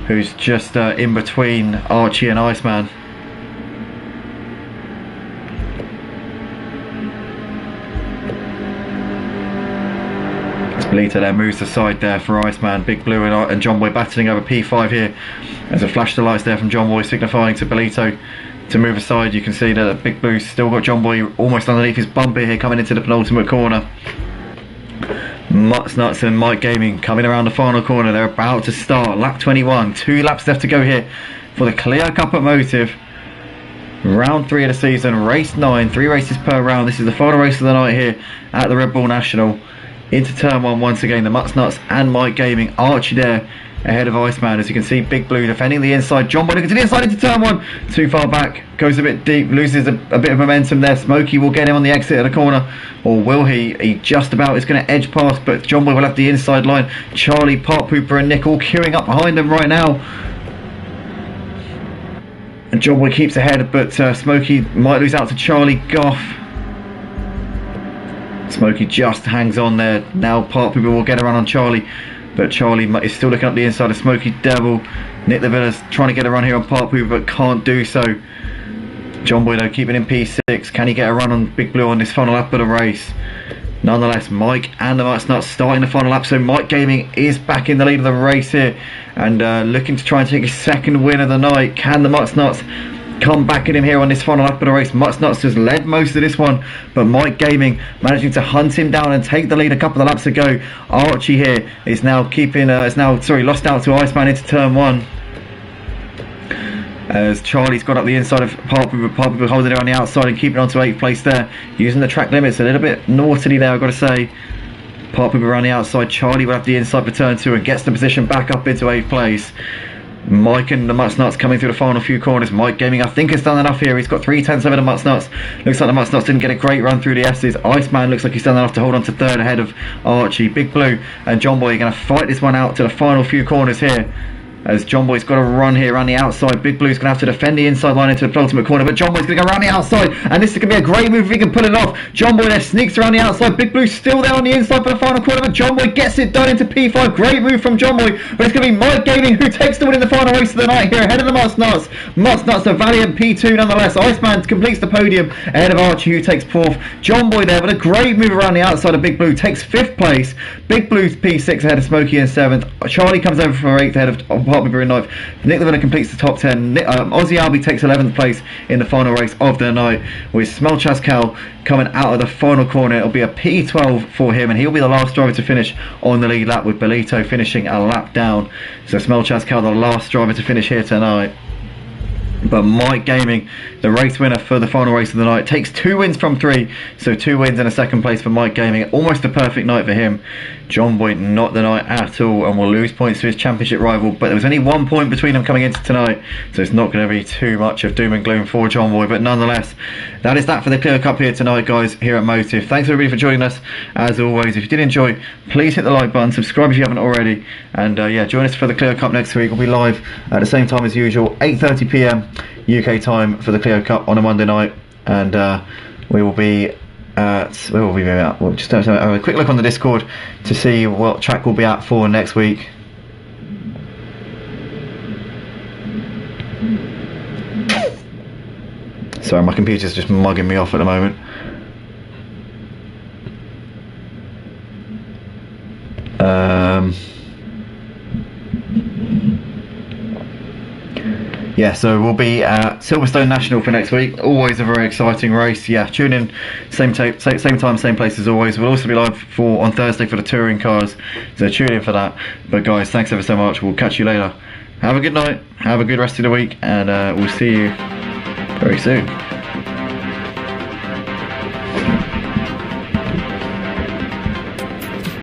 who's just in between Archie and Iceman. Bolito there moves aside there for Iceman. Big Blue and John Boy battling over P5 here. There's a flash of lights there from John Boy signifying to Bolito to move aside. You can see that Big Blue's still got John Boy almost underneath his bumper here coming into the penultimate corner. Mutsnuts and Mike Gaming coming around the final corner. They're about to start lap 21. 2 laps left to go here for the Clio Cup Automotive. Round 3 of the season, race 9, 3 races per round. This is the final race of the night here at the Red Bull National. Into turn 1 once again, the Mutsnuts and Mike Gaming. Archie there ahead of Iceman. As you can see, Big Blue defending the inside. John Boy looking to the inside into turn 1. Too far back, goes a bit deep, loses a bit of momentum there. Smokey will get him on the exit of the corner, or will he? He just about is going to edge past, but John Boy will have the inside line. Charlie, Part Pooper and Nick all queuing up behind them right now. And John Boy keeps ahead, but Smokey might lose out to Charlie Goff. Smokey just hangs on there. Now Part Pooper will get around on Charlie, but Charlie is still looking up the inside of Smokey Devil. Nick the Villa's trying to get a run here on Part Pooper, but can't do so. John Boy though keeping in P6. Can he get a run on Big Blue on this final lap of the race? Nonetheless, Mike and the Mutsnuts starting the final lap, so Mike Gaming is back in the lead of the race here and looking to try and take his second win of the night. Can the Mutsnuts come back at him here on this final lap of the race? Mutsnuts has led most of this one, but Mike Gaming managing to hunt him down and take the lead a couple of laps ago. Archie here is now lost out to Iceman into turn 1. As Charlie's got up the inside of Part Pooper holding it on the outside and keeping on to 8th place there, using the track limits a little bit naughtily there, I've got to say. Part Pooper around the outside. Charlie will have the inside for turn 2 and gets the position back up into 8th place. Mike and the Mutsnuts coming through the final few corners. Mike Gaming I think has done enough here. He's got 3/10 over the Mutsnuts. Looks like the Mutsnuts didn't get a great run through the S's. Iceman looks like he's done enough to hold on to 3rd ahead of Archie. Big Blue and John Boy are going to fight this one out to the final few corners here. as John Boy's got to run here around the outside. Big Blue's going to have to defend the inside line into the penultimate corner, but John Boy's going to go around the outside, and this is going to be a great move if he can pull it off. John Boy there sneaks around the outside. Big Blue's still there on the inside for the final corner, but John Boy gets it done into P5. Great move from John Boy, but it's going to be Mike Gaming who takes the win in the final race of the night here, ahead of the Mutts Nuts. Mutts Nuts, a valiant P2 nonetheless. Iceman completes the podium ahead of Archie, who takes 4th. John Boy there, but a great move around the outside of Big Blue, takes 5th place. Big Blue's P6 ahead of Smokey in 7th. Charlie comes over for 8th ahead of Apartment Brew in 9th. Nick the Villain completes the top 10. Ozzy Albie takes 11th place in the final race of the night, with Smel Chascal coming out of the final corner. It'll be a P12 for him, and he'll be the last driver to finish on the lead lap, with Belito finishing a lap down. So Smel Chascal, the last driver to finish here tonight. But Mike Gaming, the race winner for the final race of the night, takes 2 wins from 3, so 2 wins and a 2nd place for Mike Gaming. Almost a perfect night for him. John Boy, not the night at all, and will lose points to his championship rival, but there was only 1 point between them coming into tonight, so it's not going to be too much of doom and gloom for John Boy. But nonetheless, that is that for the Clio Cup here tonight, guys, here at Motive. Thanks everybody for joining us. As always, if you did enjoy, please hit the like button, subscribe if you haven't already, and yeah, join us for the Clio Cup next week. We'll be live at the same time as usual, 8:30 PM UK time for the Clio Cup on a Monday night, and we will be we'll just have a quick look on the Discord to see what track we'll be at for next week. Sorry, my computer's just mugging me off at the moment. Yeah, so we'll be at Silverstone National for next week. Always a very exciting race. Yeah, tune in, same time, same place as always. We'll also be live on Thursday for the touring cars, so tune in for that. But guys, thanks ever so much. We'll catch you later. Have a good night, have a good rest of the week, and we'll see you very soon.